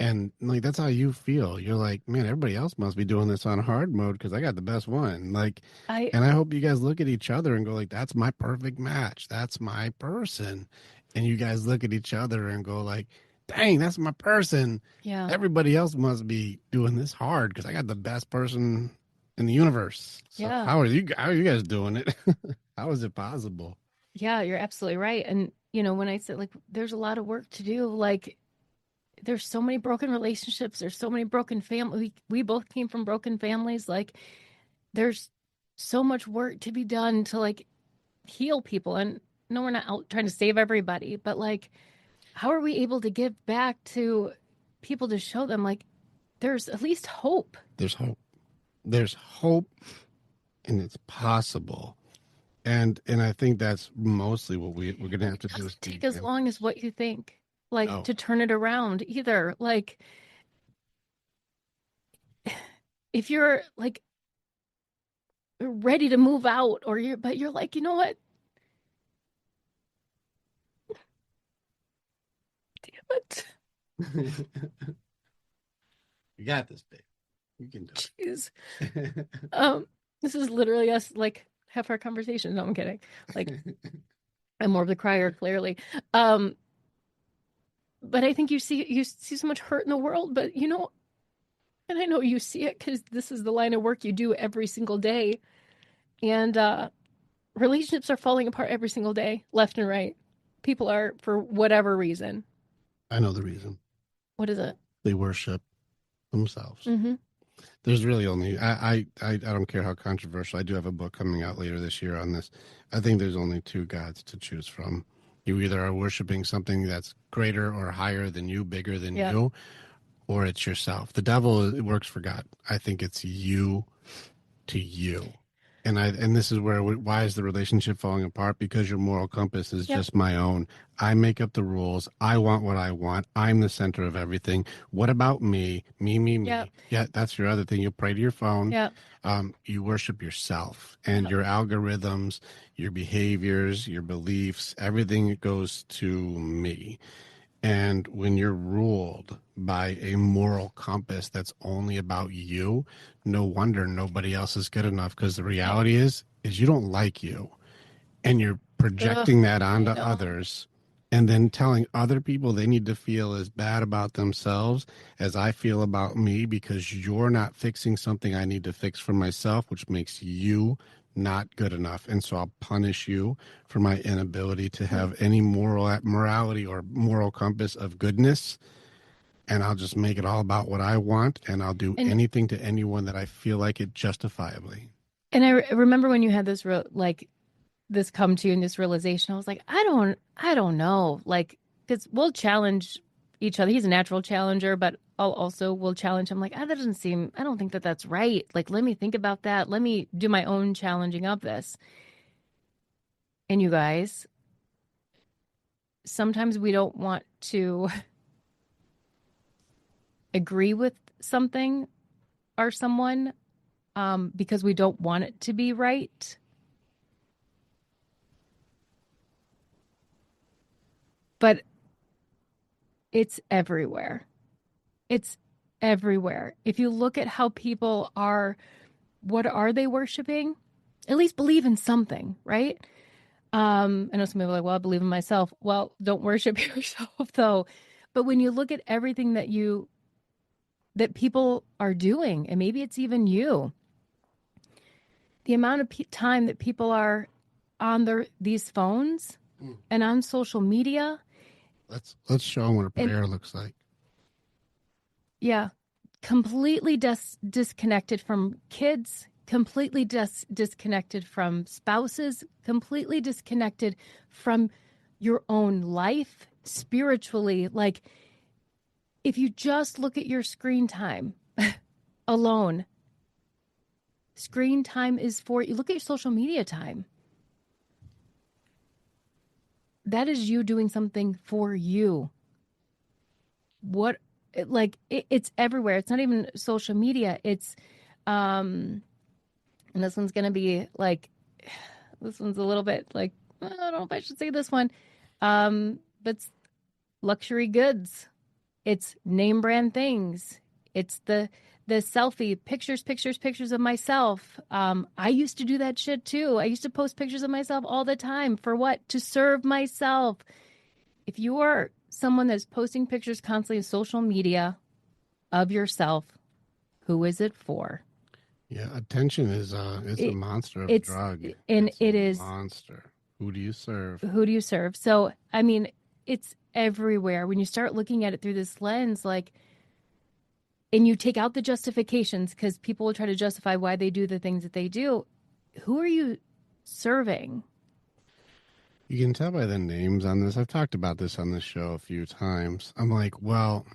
Speaker 1: And like that's how you feel. You're like, man, everybody else must be doing this on hard mode because I got the best one. Like, and I hope you guys look at each other and go like, that's my perfect match. That's my person. And you guys look at each other and go like, dang, that's my person.
Speaker 2: Yeah.
Speaker 1: Everybody else must be doing this hard because I got the best person in the universe. So
Speaker 2: yeah.
Speaker 1: How are you guys doing it? How is it possible?
Speaker 2: Yeah, you're absolutely right. And you know, when I said like there's a lot of work to do, like there's so many broken relationships, there's so many broken families. We both came from broken families. Like there's so much work to be done to like heal people. And no, we're not out trying to save everybody, but like how are we able to give back to people to show them like there's at least hope?
Speaker 1: There's hope. There's hope, and it's possible. And I think that's mostly what we're going to have to do. Is
Speaker 2: take as long as what you think. Like to turn it around either. Like if you're like ready to move out or but you're like, you know what? Damn it.
Speaker 1: You got this, babe. You can do it.
Speaker 2: Jeez. This is literally us like half our conversation. No, I'm kidding. Like I'm more of the crier, clearly. But I think you see so much hurt in the world, but you know, and I know you see it because this is the line of work you do every single day. And relationships are falling apart every single day, left and right. People are, for whatever reason.
Speaker 1: I know the reason.
Speaker 2: What is it?
Speaker 1: They worship themselves.
Speaker 2: Mm-hmm.
Speaker 1: There's really only, I don't care how controversial. I do have a book coming out later this year on this. I think there's only two gods to choose from. You either are worshiping something that's greater or higher than you, bigger than you, or it's yourself. The devil, it works for God. I think it's you to you. And this is why is the relationship falling apart? Because your moral compass is just my own. I make up the rules. I want what I want. I'm the center of everything. What about me? Me. Yeah, that's your other thing. You pray to your phone.
Speaker 2: Yeah.
Speaker 1: You worship yourself and your algorithms, your behaviors, your beliefs, everything goes to me. And when you're ruled by a moral compass that's only about you, no wonder nobody else is good enough, because the reality is you don't like you, and you're
Speaker 2: Ugh,
Speaker 1: projecting that onto
Speaker 2: I know.
Speaker 1: others, and then telling other people they need to feel as bad about themselves as I feel about me, because you're not fixing something I need to fix for myself, which makes you not good enough. And so I'll punish you for my inability to have any morality or moral compass of goodness, and I'll just make it all about what I want, and I'll do
Speaker 2: And
Speaker 1: anything to anyone that I feel like it justifiably.
Speaker 2: and remember when you had this this come to you in this realization, I was like, I don't know. Like, because we'll challenge each other. He's a natural challenger, but we'll challenge him. Like, that doesn't seem, I don't think that that's right. Like, let me think about that. Let me do my own challenging of this. And you guys, sometimes we don't want to agree with something or someone because we don't want it to be right. But it's everywhere. It's everywhere. If you look at how people are, what are they worshiping? At least believe in something, right? I know some people are like, well, I believe in myself. Well, don't worship yourself though. But when you look at everything that people are doing, and maybe it's even you, the amount of time that people are on these phones and on social media.
Speaker 1: Let's show them what a
Speaker 2: And
Speaker 1: prayer looks like.
Speaker 2: yeah, completely disconnected from kids, completely disconnected from spouses, completely disconnected from your own life spiritually. Like, if you just look at your screen time alone, screen time is for you. Look at your social media time. That is you doing something for you. It's everywhere. It's not even social media. It's and this one's gonna be like, this one's a little bit like, I don't know if I should say this one. But it's luxury goods. It's name brand things. It's the selfie pictures of myself. I used to do that shit too. I used to post pictures of myself all the time. For what? To serve myself. If you are someone that's posting pictures constantly on social media of yourself, who is it for?
Speaker 1: Yeah, attention is it's a monster of a
Speaker 2: It's
Speaker 1: drug.
Speaker 2: and
Speaker 1: It's
Speaker 2: it
Speaker 1: a
Speaker 2: is.
Speaker 1: monster. Who do you serve?
Speaker 2: Who do you serve? So, I mean, it's everywhere. When you start looking at it through this lens, like, and you take out the justifications, because people will try to justify why they do the things that they do. Who are you serving?
Speaker 1: You can tell by the names on this. I've talked about this on this show a few times. I'm like, well,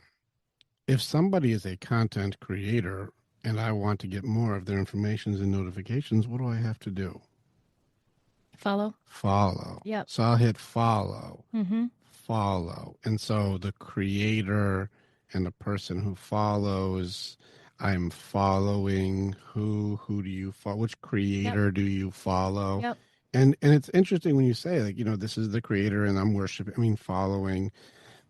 Speaker 1: if somebody is a content creator and I want to get more of their informations and notifications, what do I have to do?
Speaker 2: Follow?
Speaker 1: Follow.
Speaker 2: Yep.
Speaker 1: So I'll hit follow.
Speaker 2: Mm-hmm.
Speaker 1: Follow. And so the creator and the person who follows, I'm following who do you follow? Which creator do you follow?
Speaker 2: Yep.
Speaker 1: And it's interesting when you say, like, this is the creator and I'm following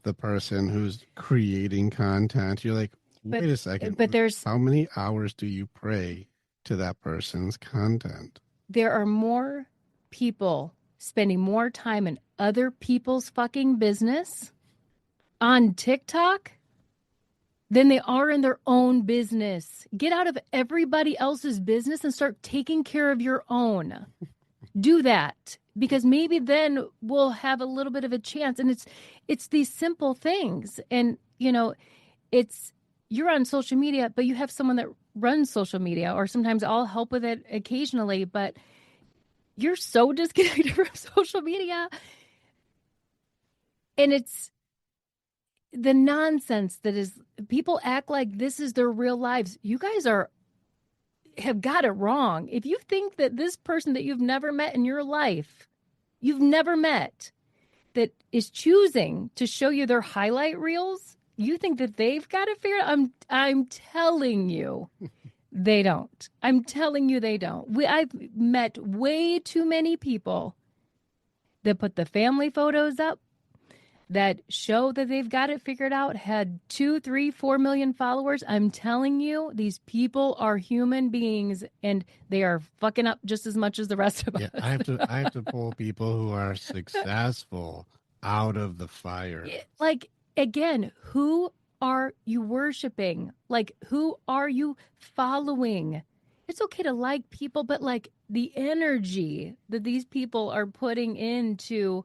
Speaker 1: the person who's creating content. You're like, wait a second.
Speaker 2: But
Speaker 1: How many hours do you pray to that person's content?
Speaker 2: there are more people spending more time in other people's fucking business on TikTok than they are in their own business. Get out of everybody else's business and start taking care of your own. Do that, because maybe then we'll have a little bit of a chance. And it's these simple things. And it's, you're on social media, but you have someone that runs social media, or sometimes I'll help with it occasionally, but you're so disconnected from social media. And it's the nonsense that is, people act like this is their real lives. You guys have got it wrong. If you think that this person that you've never met in your life, that is choosing to show you their highlight reels, you think that they've got it figured out? I'm telling you, they don't. I'm telling you, they don't. I've met way too many people that put the family photos up, that show that they've got it figured out had 2, 3, 4 million followers. I'm telling you, these people are human beings and they are fucking up just as much as the rest of
Speaker 1: Yeah,
Speaker 2: us.
Speaker 1: I have to pull people who are successful out of the fire.
Speaker 2: Like, again, who are you worshiping? Like, who are you following? It's okay to like people, but like the energy that these people are putting into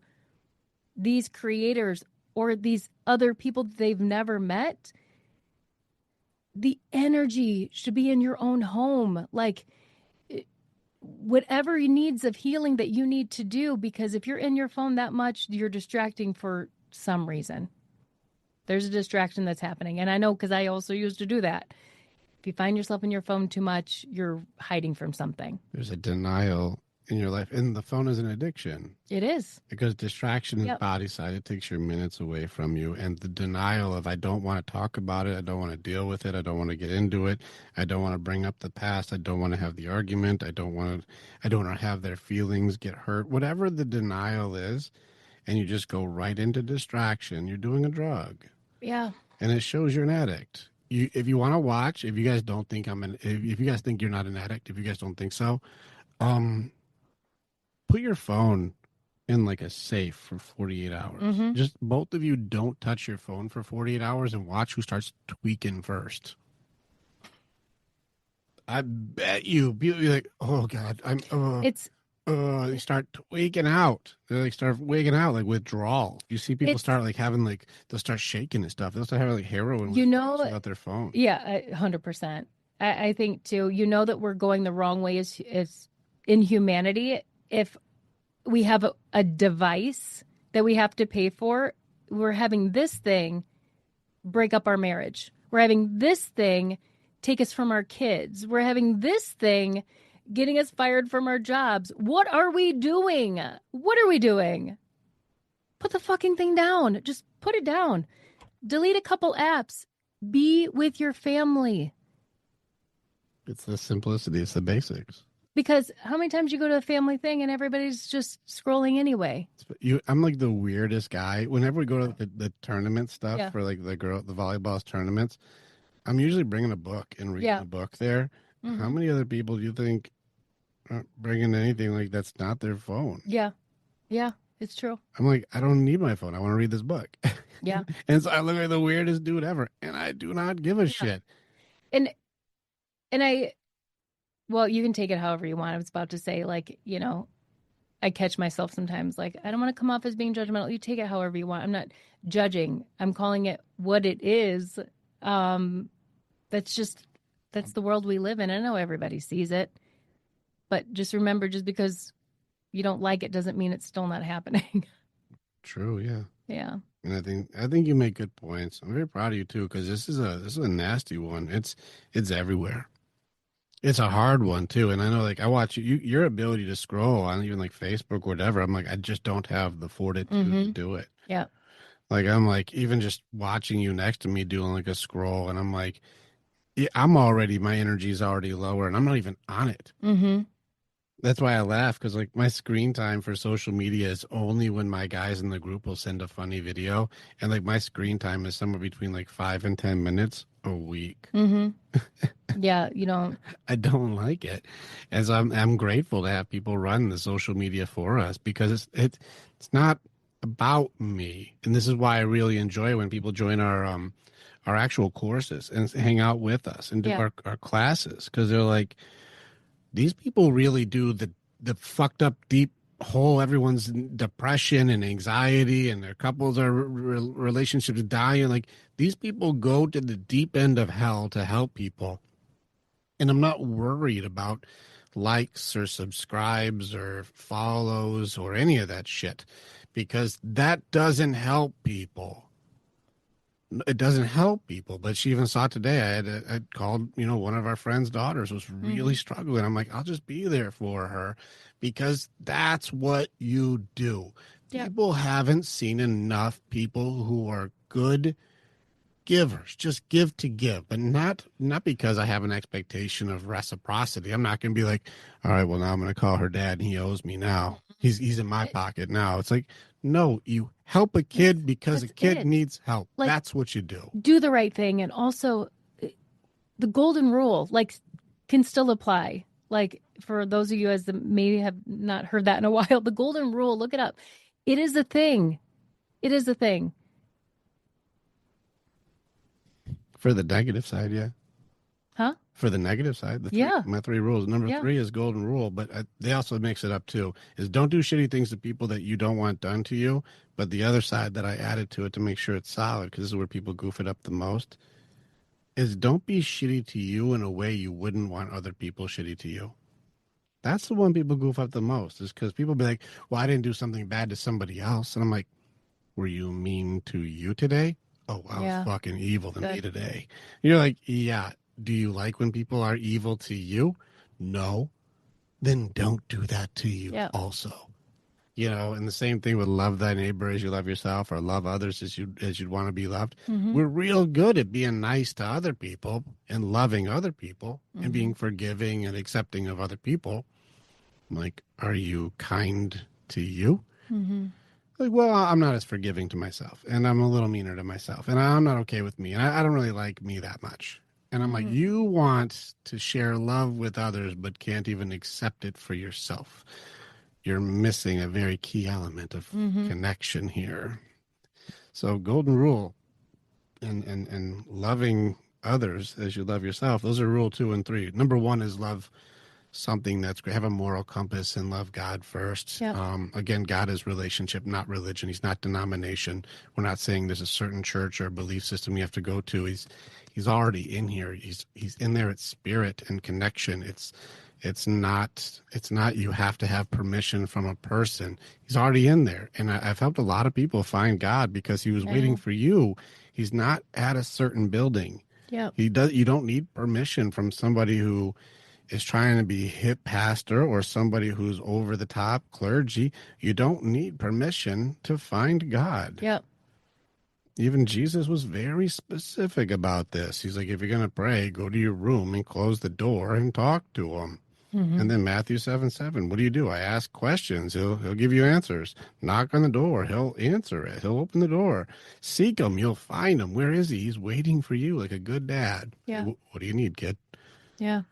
Speaker 2: these creators or these other people that they've never met, the energy should be in your own home. Like, whatever needs of healing that you need to do, because if you're in your phone that much, you're distracting for some reason. There's a distraction that's happening. And I know because I also used to do that. If you find yourself in your phone too much, you're hiding from something.
Speaker 1: There's a denial in your life. And the phone is an addiction.
Speaker 2: It is.
Speaker 1: Because distraction is
Speaker 2: Yep.
Speaker 1: body side. It takes your minutes away from you. And the denial of, I don't want to talk about it. I don't want to deal with it. I don't want to get into it. I don't want to bring up the past. I don't want to have the argument. I don't want to have their feelings get hurt. Whatever the denial is, and you just go right into distraction, you're doing a drug.
Speaker 2: Yeah.
Speaker 1: And it shows you're an addict. If you want to watch, if you guys don't think if you guys think you're not an addict, if you guys don't think so, put your phone in like a safe for 48 hours.
Speaker 2: Mhm.
Speaker 1: Just both of you don't touch your phone for 48 hours and watch who starts tweaking first. I bet you, people be like, oh God,
Speaker 2: It's
Speaker 1: they start tweaking out. They like start waking out, like withdrawal. You see people
Speaker 2: It's-
Speaker 1: start like having like, they'll start shaking and stuff. They'll start having like heroin
Speaker 2: You know-
Speaker 1: without their phone.
Speaker 2: Yeah, 100%. I think too, you know that we're going the wrong way as in humanity. If we have a device that we have to pay for, we're having this thing break up our marriage. We're having this thing take us from our kids. We're having this thing getting us fired from our jobs. What are we doing? What are we doing? Put the fucking thing down. Just put it down. Delete a couple apps. Be with your family.
Speaker 1: It's the simplicity. It's the basics.
Speaker 2: Because how many times you go to a family thing and everybody's just scrolling anyway?
Speaker 1: I'm like the weirdest guy. Whenever we go to the tournament stuff
Speaker 2: Yeah.
Speaker 1: for like the volleyball tournaments, I'm usually bringing a book and reading
Speaker 2: Yeah.
Speaker 1: a book there.
Speaker 2: Mhm.
Speaker 1: How many other people do you think aren't bringing anything like that's not their phone?
Speaker 2: Yeah. Yeah, it's true.
Speaker 1: I'm like, I don't need my phone. I want to read this book.
Speaker 2: Yeah.
Speaker 1: And so I look like the weirdest dude ever, and I do not give a shit.
Speaker 2: And well, you can take it however you want. I was about to say, like, you know, I catch myself sometimes like, I don't want to come off as being judgmental. You take it however you want. I'm not judging. I'm calling it what it is. That's the world we live in. I know everybody sees it. But just remember, just because you don't like it doesn't mean it's still not happening.
Speaker 1: True, yeah.
Speaker 2: Yeah.
Speaker 1: And I think you make good points. I'm very proud of you too, because this is a nasty one. It's everywhere. It's a hard one too. And I know, like, I watch your ability to scroll on even like Facebook or whatever. I'm like, I just don't have the fortitude to do it.
Speaker 2: Yeah.
Speaker 1: Like, I'm like, even just watching you next to me doing like a scroll, and I'm like, yeah, my energy is already lower, and I'm not even on it.
Speaker 2: Mm-hmm.
Speaker 1: That's why I laugh, because like my screen time for social media is only when my guys in the group will send a funny video, and like my screen time is somewhere between like 5 and 10 minutes a week.
Speaker 2: Mm-hmm. Yeah, you know.
Speaker 1: I don't like it, and so I'm grateful to have people run the social media for us, because it's not about me, and this is why I really enjoy when people join our actual courses and hang out with us and do
Speaker 2: Yeah.
Speaker 1: our classes, because they're like, these people really do the fucked up deep hole. Everyone's in depression and anxiety, and their couples are relationships dying. Like, these people go to the deep end of hell to help people, and I'm not worried about likes or subscribes or follows or any of that shit, because that doesn't help people. It doesn't help people. But she even saw today, I called, one of our friend's daughters was really struggling. I'm like, I'll just be there for her, because that's what you do.
Speaker 2: Yeah.
Speaker 1: People haven't seen enough people who are good givers, just give to give, but not because I have an expectation of reciprocity. I'm not going to be like, all right, well, now I'm going to call her dad and he owes me now. He's in my pocket now. It's like, no, you Help a kid
Speaker 2: Yes,
Speaker 1: because a
Speaker 2: that's
Speaker 1: kid
Speaker 2: it.
Speaker 1: needs help.
Speaker 2: Like-
Speaker 1: That's what you do.
Speaker 2: Do the right thing. And also the golden rule, like, can still apply. Like, for those of you as maybe have not heard that in a while, the golden rule, look it up. It is a thing. It is a thing.
Speaker 1: For the negative side, yeah.
Speaker 2: Huh?
Speaker 1: For the negative side,
Speaker 2: Yeah.
Speaker 1: my three rules. Number
Speaker 2: Yeah.
Speaker 1: 3 is golden rule, but they also mix it up too. Is don't do shitty things to people that you don't want done to you. But the other side that I added to it to make sure it's solid, because this is where people goof it up the most, is don't be shitty to you in a way you wouldn't want other people shitty to you. That's the one people goof up the most, is because people be like, well, I didn't do something bad to somebody else. And I'm like, were you mean to you today? Oh, I
Speaker 2: Yeah.
Speaker 1: was fucking evil to me
Speaker 2: Good.
Speaker 1: today. You're like, yeah. Do you like when people are evil to you? No. Then don't do that to you
Speaker 2: Yeah.
Speaker 1: also. You know, and the same thing with love thy neighbor as you love yourself, or love others as you'd want to be loved.
Speaker 2: Mhm.
Speaker 1: We're real good at being nice to other people and loving other people and being forgiving and accepting of other people. I'm like, are you kind to you?
Speaker 2: Mhm.
Speaker 1: Like, well, I'm not as forgiving to myself, and I'm a little meaner to myself, and I'm not okay with me, and I don't really like me that much. And I'm like, you want to share love with others, but can't even accept it for yourself. You're missing a very key element of connection here. So, golden rule and loving others as you love yourself. Those are rule 2 and 3. Number 1 is love something that's great. Have a moral compass and love God first.
Speaker 2: Yep.
Speaker 1: Again, God is relationship, not religion. He's not denomination. We're not saying there's a certain church or belief system you have to go to. He's already in here. He's in there. It's spirit and connection. It's not you have to have permission from a person. He's already in there. And I've helped a lot of people find God because he was waiting for you. He's not at a certain building.
Speaker 2: Yeah.
Speaker 1: You don't need permission from somebody who is trying to be hip pastor or somebody who's over the top clergy. You don't need permission to find God.
Speaker 2: Yep.
Speaker 1: Even Jesus was very specific about this. He's like, if you're going to pray, go to your room and close the door and talk to him. And then Matthew 7:7, what do? I ask questions. He'll give you answers. Knock on the door. He'll answer it. He'll open the door. Seek him. You'll find him. Where is he? He's waiting for you like a good dad.
Speaker 2: Yeah.
Speaker 1: What do you need, kid?
Speaker 2: Yeah.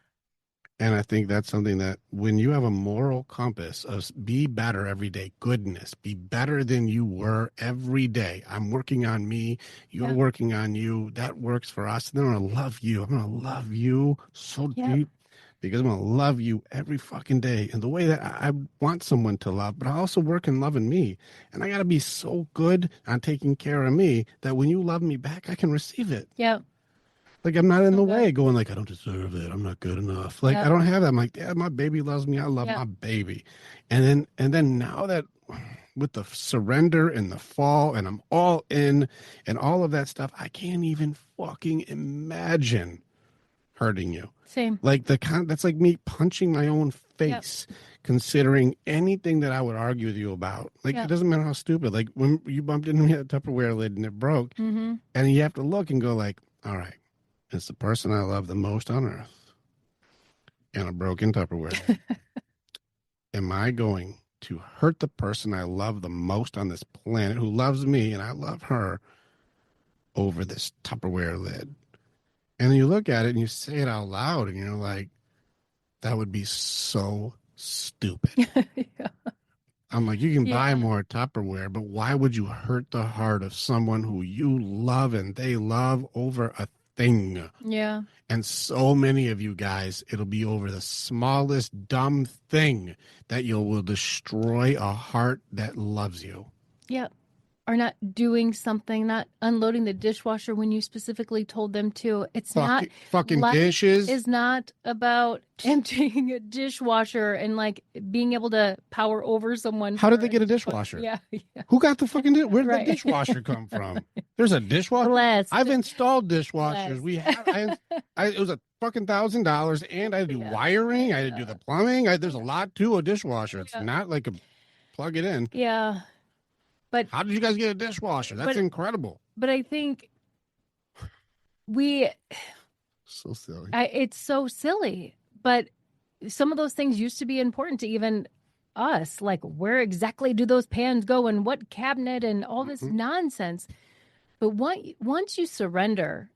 Speaker 1: And I think that's something that when you have a moral compass of be better every day, goodness, be better than you were every day. I'm working on me. You're working on you. That works for us. And then I'm going to love you. I'm going to love you so deep because I'm going to love you every fucking day in the way that I want someone to love, but I also work in loving me. And I got to be so good on taking care of me that when you love me back, I can receive it.
Speaker 2: Yep.
Speaker 1: Like, I'm not in the
Speaker 2: good.
Speaker 1: way going like, I don't deserve it. I'm not good enough. Like,
Speaker 2: Yep.
Speaker 1: I don't have that. I'm like, yeah, my baby loves me. I love my baby. And then now that with the surrender and the fall and I'm all in and all of that stuff, I can't even fucking imagine hurting you.
Speaker 2: Same.
Speaker 1: Like that's like me punching my own face, considering anything that I would argue with you about. Like, it doesn't matter how stupid. Like, when you bumped into me at a Tupperware lid and it broke, and you have to look and go like, all right, it's the person I love the most on earth and a broken Tupperware lid. Am I going to hurt the person I love the most on this planet, who loves me and I love her, over this Tupperware lid? And then you look at it and you say it out loud and you're like, that would be so stupid. I'm like, you can buy more Tupperware, but why would you hurt the heart of someone who you love and they love over a thing?
Speaker 2: Yeah.
Speaker 1: And so many of you guys, it'll be over the smallest dumb thing that you will destroy a heart that loves you.
Speaker 2: Yep. Or not doing something, not unloading the dishwasher when you specifically told them to. It's not
Speaker 1: fucking
Speaker 2: life
Speaker 1: dishes.
Speaker 2: is not about emptying a dishwasher and like being able to power over someone.
Speaker 1: How did they get a dishwasher?
Speaker 2: Yeah.
Speaker 1: Who got the fucking where did
Speaker 2: Right.
Speaker 1: the dishwasher come from? There's a dishwasher.
Speaker 2: Blessed.
Speaker 1: I've installed dishwashers.
Speaker 2: Blessed.
Speaker 1: We have. It was a fucking $1,000, and I had to do wiring. I had to do the plumbing. There's a lot to a dishwasher. It's not like a plug it in.
Speaker 2: Yeah. But
Speaker 1: how did you guys get a dishwasher? That's incredible.
Speaker 2: But I think
Speaker 1: so silly.
Speaker 2: It's so silly. But some of those things used to be important to even us. Like, where exactly do those pans go and what cabinet and all this
Speaker 1: Mhm.
Speaker 2: nonsense? But once you surrender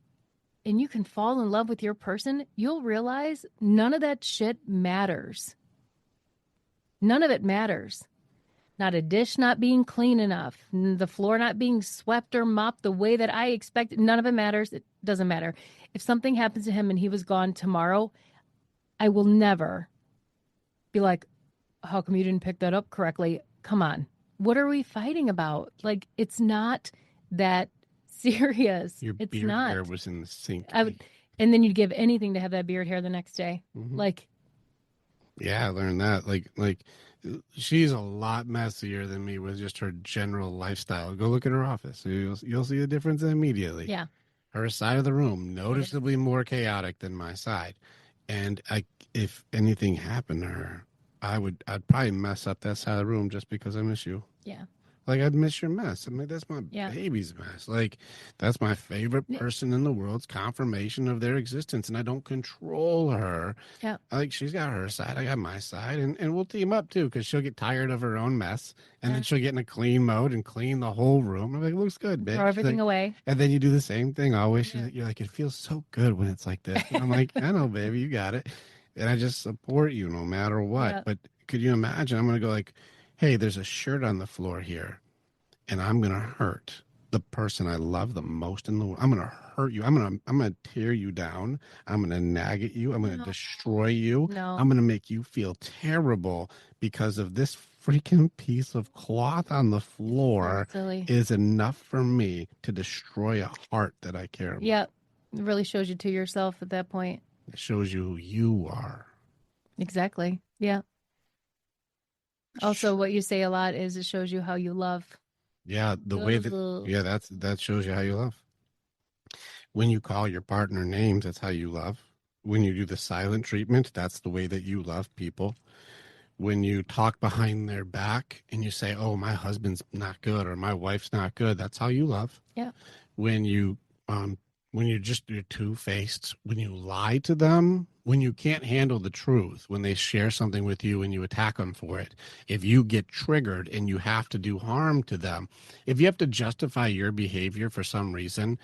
Speaker 2: and you can fall in love with your person, you'll realize none of that shit matters. None of it matters. Not a dish not being clean enough, the floor not being swept or mopped the way that I expected. None of it matters. It doesn't matter. If something happens to him and he was gone tomorrow, I will never be like, how come you didn't pick that up correctly? Come on. What are we fighting about? Like, it's not that serious.
Speaker 1: Your
Speaker 2: It's
Speaker 1: beard
Speaker 2: not.
Speaker 1: hair was in the sink.
Speaker 2: I would, and then you'd give anything to have that beard hair the next day.
Speaker 1: Mhm.
Speaker 2: Like,
Speaker 1: Yeah, I learned that. Like she's a lot messier than me with just her general lifestyle. Go look at her office. You'll see the difference immediately.
Speaker 2: yeah.
Speaker 1: Her side of the room noticeably more chaotic than my side. And if anything happened to her, I'd probably mess up that side of the room just because I miss you.
Speaker 2: Yeah.
Speaker 1: Like, I'd miss your mess. I mean, that's my
Speaker 2: Yeah.
Speaker 1: baby's mess. Like, that's my favorite person in the world's confirmation of their existence. And I don't control her.
Speaker 2: Yeah.
Speaker 1: Like, she's got her side, I got my side. And we'll team up, too, because she'll get tired of her own mess. And then she'll get in a clean mode and clean the whole room. I'm like, it looks good, bitch.
Speaker 2: Throw everything away.
Speaker 1: And then you do the same thing always. You're like, it feels so good when it's like this. And I'm like, I know, baby, you got it. And I just support you no matter what.
Speaker 2: Yeah.
Speaker 1: But could you imagine? I'm going to go like, hey, there's a shirt on the floor here, and I'm going to hurt the person I love the most in the world. I'm going to hurt you. I'm going to tear you down. I'm going to nag at you. I'm going to destroy you.
Speaker 2: No.
Speaker 1: I'm going to make you feel terrible because of this freaking piece of cloth on the floor
Speaker 2: Silly.
Speaker 1: is enough for me to destroy a heart that I care about.
Speaker 2: Yep. It really shows you to yourself at that point.
Speaker 1: It shows you who you are.
Speaker 2: Exactly. Yeah. Also, what you say a lot is it shows you how you love.
Speaker 1: Yeah, the way that that shows you how you love. When you call your partner names, that's how you love. When you do the silent treatment, that's the way that you love people. When you talk behind their back and you say, "Oh, my husband's not good" or "My wife's not good," that's how you love.
Speaker 2: Yeah.
Speaker 1: When you're two-faced, when you lie to them, when you can't handle the truth, when they share something with you and you attack them for it, if you get triggered and you have to do harm to them, if you have to justify your behavior for some reason,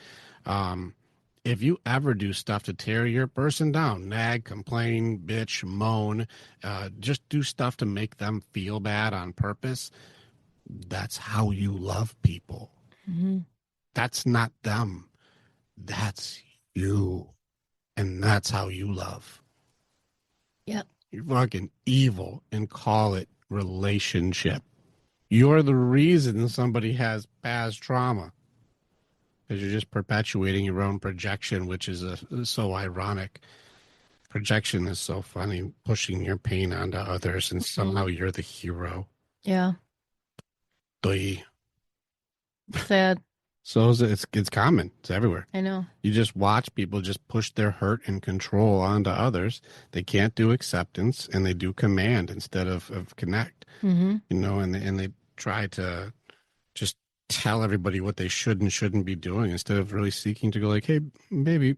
Speaker 1: if you ever do stuff to tear your person down, nag, complain, bitch, moan, just do stuff to make them feel bad on purpose, that's how you love people.
Speaker 2: Mm-hmm.
Speaker 1: That's not them. That's you. And that's how you love.
Speaker 2: Yep.
Speaker 1: You're fucking evil and call it relationship. You're the reason somebody has past trauma. Because you're just perpetuating your own projection, which is so ironic. Projection is so funny, pushing your pain onto others, and somehow you're the hero.
Speaker 2: Yeah.
Speaker 1: Doi.
Speaker 2: Sad.
Speaker 1: So it's common. It's everywhere.
Speaker 2: I know.
Speaker 1: You just watch people just push their hurt and control onto others. They can't do acceptance, and they do command instead of connect.
Speaker 2: Mm-hmm.
Speaker 1: You know, and they try to just tell everybody what they should and shouldn't be doing instead of really seeking to go like, hey, baby,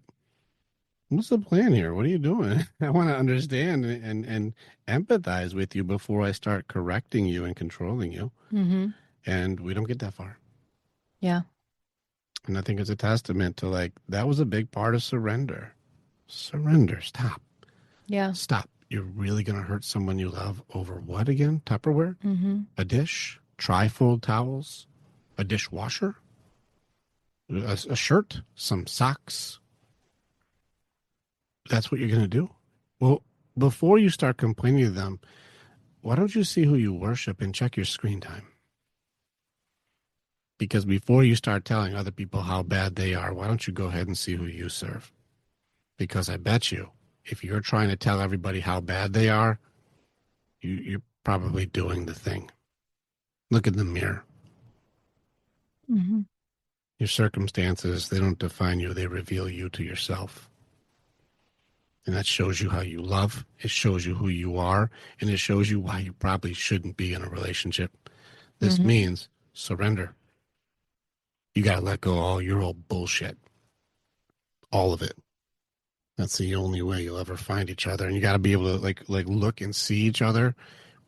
Speaker 1: what's the plan here? What are you doing? I want to understand and empathize with you before I start correcting you and controlling you.
Speaker 2: Mm-hmm.
Speaker 1: And we don't get that far.
Speaker 2: Yeah.
Speaker 1: And I think it's a testament to like, that was a big part of surrender. Surrender. Stop.
Speaker 2: Yeah.
Speaker 1: Stop. You're really going to hurt someone you love over what again? Tupperware?
Speaker 2: Mm-hmm.
Speaker 1: A dish? Trifold towels? A dishwasher? A shirt? Some socks? That's what you're going to do? Well, before you start complaining to them, why don't you see who you worship and check your screen time? Because before you start telling other people how bad they are, why don't you go ahead and see who you serve? Because I bet you, if you're trying to tell everybody how bad they are, you're probably doing the thing. Look in the mirror.
Speaker 2: Mm-hmm.
Speaker 1: Your circumstances, they don't define you. They reveal you to yourself. And that shows you how you love. It shows you who you are. And it shows you why you probably shouldn't be in a relationship. This means surrender. You got to let go of all your old bullshit. All of it. That's the only way you'll ever find each other. And you got to be able to like look and see each other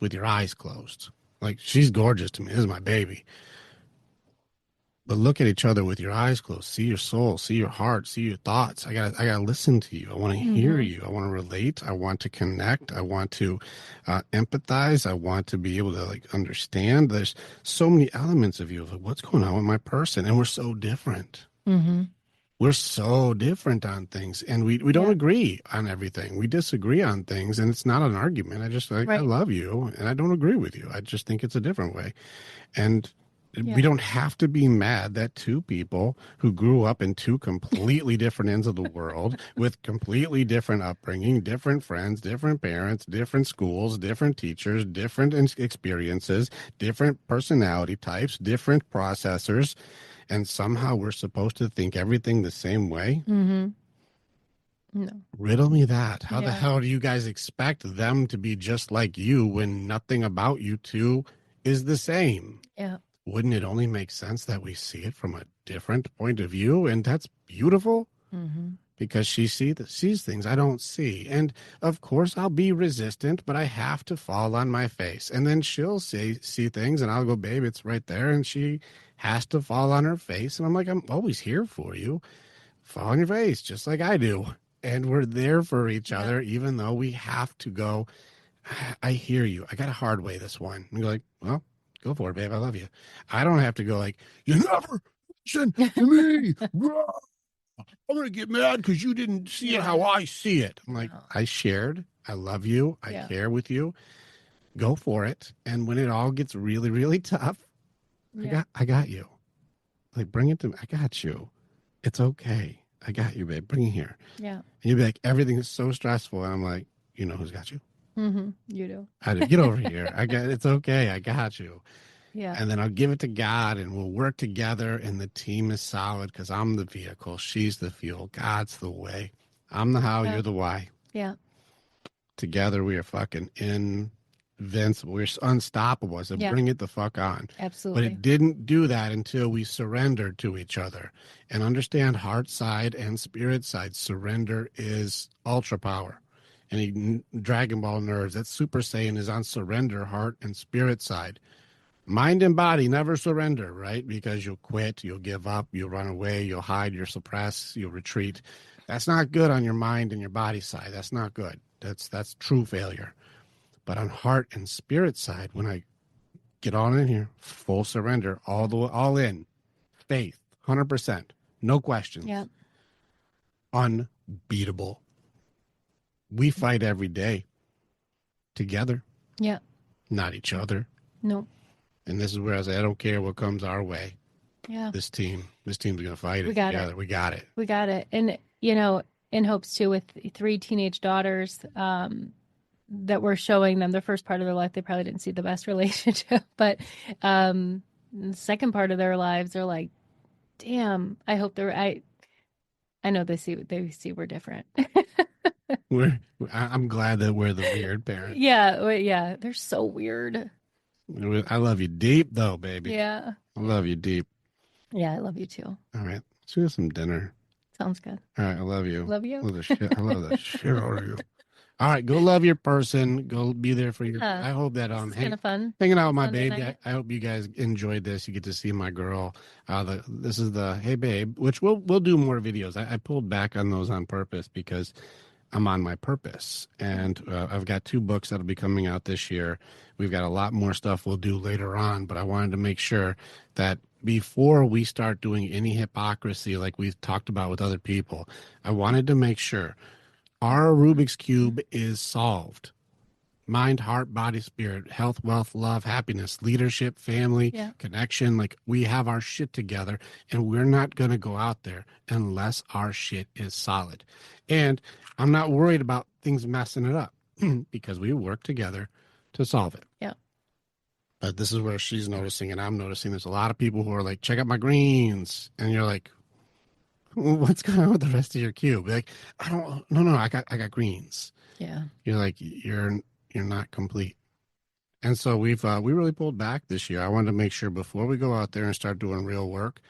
Speaker 1: with your eyes closed. Like, she's gorgeous to me. This is my baby. But look at each other with your eyes closed. See your soul, see your heart, see your thoughts. I gotta listen to you. I want to hear you. I want to relate. I want to connect. I want to empathize. I want to be able to like understand. There's so many elements of you. Like, what's going on with my person? And we're so different.
Speaker 2: Mm-hmm.
Speaker 1: We're so different on things, and we don't agree on everything. We disagree on things, and it's not an argument. I just like, I love you, and I don't agree with you. I just think it's a different way. And we don't have to be mad that two people who grew up in two completely different ends of the world with completely different upbringing, different friends, different parents, different schools, different teachers, different experiences, different personality types, different processors, and somehow we're supposed to think everything the same way.
Speaker 2: Mm-hmm. No.
Speaker 1: Riddle me that. How the hell do you guys expect them to be just like you when nothing about you two is the same?
Speaker 2: Yeah.
Speaker 1: Wouldn't it only make sense that we see it from a different point of view? And that's beautiful because she sees things I don't see. And of course, I'll be resistant, but I have to fall on my face. And then she'll see things and I'll go, babe, it's right there. And she has to fall on her face. And I'm like, I'm always here for you. Fall on your face, just like I do. And we're there for each other, even though we have to go, I hear you. I got a hard way this one. And you're like, well, go for it, babe. I love you. I don't have to go like, you never listen to me. I'm going to get mad because you didn't see it how I see it. I'm like, I shared. I love you. I care with you. Go for it. And when it all gets really, really tough, I got you. Like, bring it to me. I got you. It's okay. I got you, babe. Bring it here.
Speaker 2: Yeah.
Speaker 1: And you'd be like, everything is so stressful. And I'm like, you know who's got you?
Speaker 2: Mm-hmm. You do.
Speaker 1: I do. Get over here. It's okay. I got you.
Speaker 2: Yeah.
Speaker 1: And then I'll give it to God and we'll work together and the team is solid because I'm the vehicle. She's the fuel. God's the way. I'm the how, you're the why.
Speaker 2: Yeah.
Speaker 1: Together we are fucking invincible. We're unstoppable. So bring it the fuck on.
Speaker 2: Absolutely.
Speaker 1: But it didn't do that until we surrendered to each other and understand heart side and spirit side. Surrender is ultra power. Any Dragon Ball nerds, that Super Saiyan is on surrender, heart and spirit side. Mind and body never surrender, right? Because you'll quit, you'll give up, you'll run away, you'll hide, you'll suppress, you'll retreat. That's not good on your mind and your body side. That's not good. That's true failure. But on heart and spirit side, when I get on in here, full surrender, all in, faith, 100%, no questions.
Speaker 2: Yeah.
Speaker 1: Unbeatable. We fight every day together.
Speaker 2: Yeah.
Speaker 1: Not each other.
Speaker 2: No.
Speaker 1: And this is where I say, I don't care what comes our way.
Speaker 2: Yeah.
Speaker 1: This team's going to fight it
Speaker 2: We got
Speaker 1: together.
Speaker 2: it.
Speaker 1: We got it.
Speaker 2: We got it. And, in hopes too, with 3 teenage daughters, that we're showing them the first part of their life, they probably didn't see the best relationship, but, the second part of their lives, they're like, damn, I hope I know they see we're different.
Speaker 1: I'm glad that we're the weird parent.
Speaker 2: Yeah. They're so weird.
Speaker 1: I love you deep, though, baby.
Speaker 2: Yeah.
Speaker 1: I love you deep.
Speaker 2: Yeah, I love you too.
Speaker 1: All right. Let's do some dinner.
Speaker 2: Sounds good.
Speaker 1: All right. I love you.
Speaker 2: Love you.
Speaker 1: I love the shit out of you. All right. Go love your person. Go be there for your. I hope that
Speaker 2: It's kind of fun.
Speaker 1: hanging out with my
Speaker 2: Sunday
Speaker 1: baby.
Speaker 2: night.
Speaker 1: I hope you guys enjoyed this. You get to see my girl. This is the Hey Babe, which we'll do more videos. I pulled back on those on purpose because I'm on my purpose, and I've got 2 books that'll be coming out this year. We've got a lot more stuff we'll do later on, but I wanted to make sure that before we start doing any hypocrisy like we've talked about with other people, I wanted to make sure our Rubik's Cube is solved. Mind, heart, body, spirit, health, wealth, love, happiness, leadership, family, connection. Like, we have our shit together, and we're not going to go out there unless our shit is solid. And I'm not worried about things messing it up because we work together to solve it.
Speaker 2: Yeah.
Speaker 1: But this is where she's noticing, and I'm noticing there's a lot of people who are like, check out my greens. And you're like, what's going on with the rest of your cube? Like, no, I got greens.
Speaker 2: Yeah.
Speaker 1: You're like, you're not complete. And so we really pulled back this year. I wanted to make sure before we go out there and start doing real work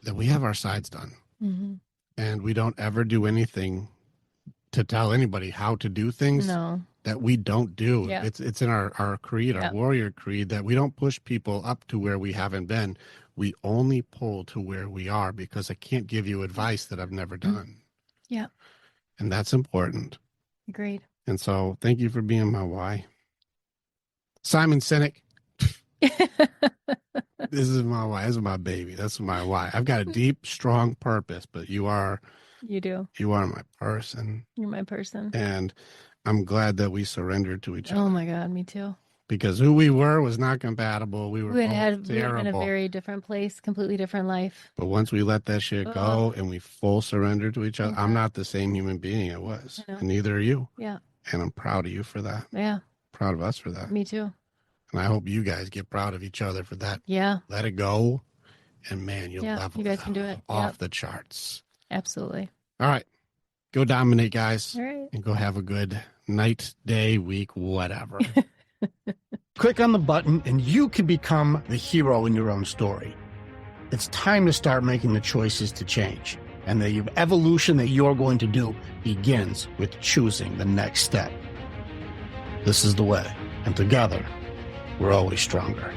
Speaker 1: that we have our sides done.
Speaker 2: Mm-hmm.
Speaker 1: And we don't ever do anything to tell anybody how to do things.
Speaker 2: No.
Speaker 1: that we don't do.
Speaker 2: Yeah.
Speaker 1: It's in our creed, our
Speaker 2: Yeah.
Speaker 1: warrior creed, that we don't push people up to where we haven't been. We only pull to where we are, because I can't give you advice that I've never done.
Speaker 2: Yeah.
Speaker 1: And that's important.
Speaker 2: Agreed.
Speaker 1: And so thank you for being my why. Simon Sinek, this is my why. This is my baby. That's my why. I've got a deep, strong purpose, but you are
Speaker 2: You do.
Speaker 1: my person.
Speaker 2: You're my person.
Speaker 1: And I'm glad that we surrendered to each other,
Speaker 2: Oh my God, me too.
Speaker 1: because who we were was not compatible. We were
Speaker 2: We
Speaker 1: both
Speaker 2: had we were in a
Speaker 1: terrible.
Speaker 2: very different place, completely different life.
Speaker 1: But once we let that shit go and we full surrender to each other, I'm not the same human being I was.
Speaker 2: I know.
Speaker 1: And neither are you.
Speaker 2: Yeah.
Speaker 1: And I'm proud of you for that.
Speaker 2: Yeah.
Speaker 1: Proud of us for that.
Speaker 2: Me too.
Speaker 1: And I hope you guys get proud of each other for that.
Speaker 2: Yeah.
Speaker 1: Let it go. And man, you'll
Speaker 2: Yeah,
Speaker 1: level
Speaker 2: you guys can do it.
Speaker 1: off
Speaker 2: Yep.
Speaker 1: the charts.
Speaker 2: Absolutely.
Speaker 1: All right. Go dominate, guys.
Speaker 2: All right.
Speaker 1: And go have a good night, day, week, whatever.
Speaker 4: Click on the button and you can become the hero in your own story. It's time to start making the choices to change. And the evolution that you're going to do begins with choosing the next step. This is the way. And together, we're always stronger.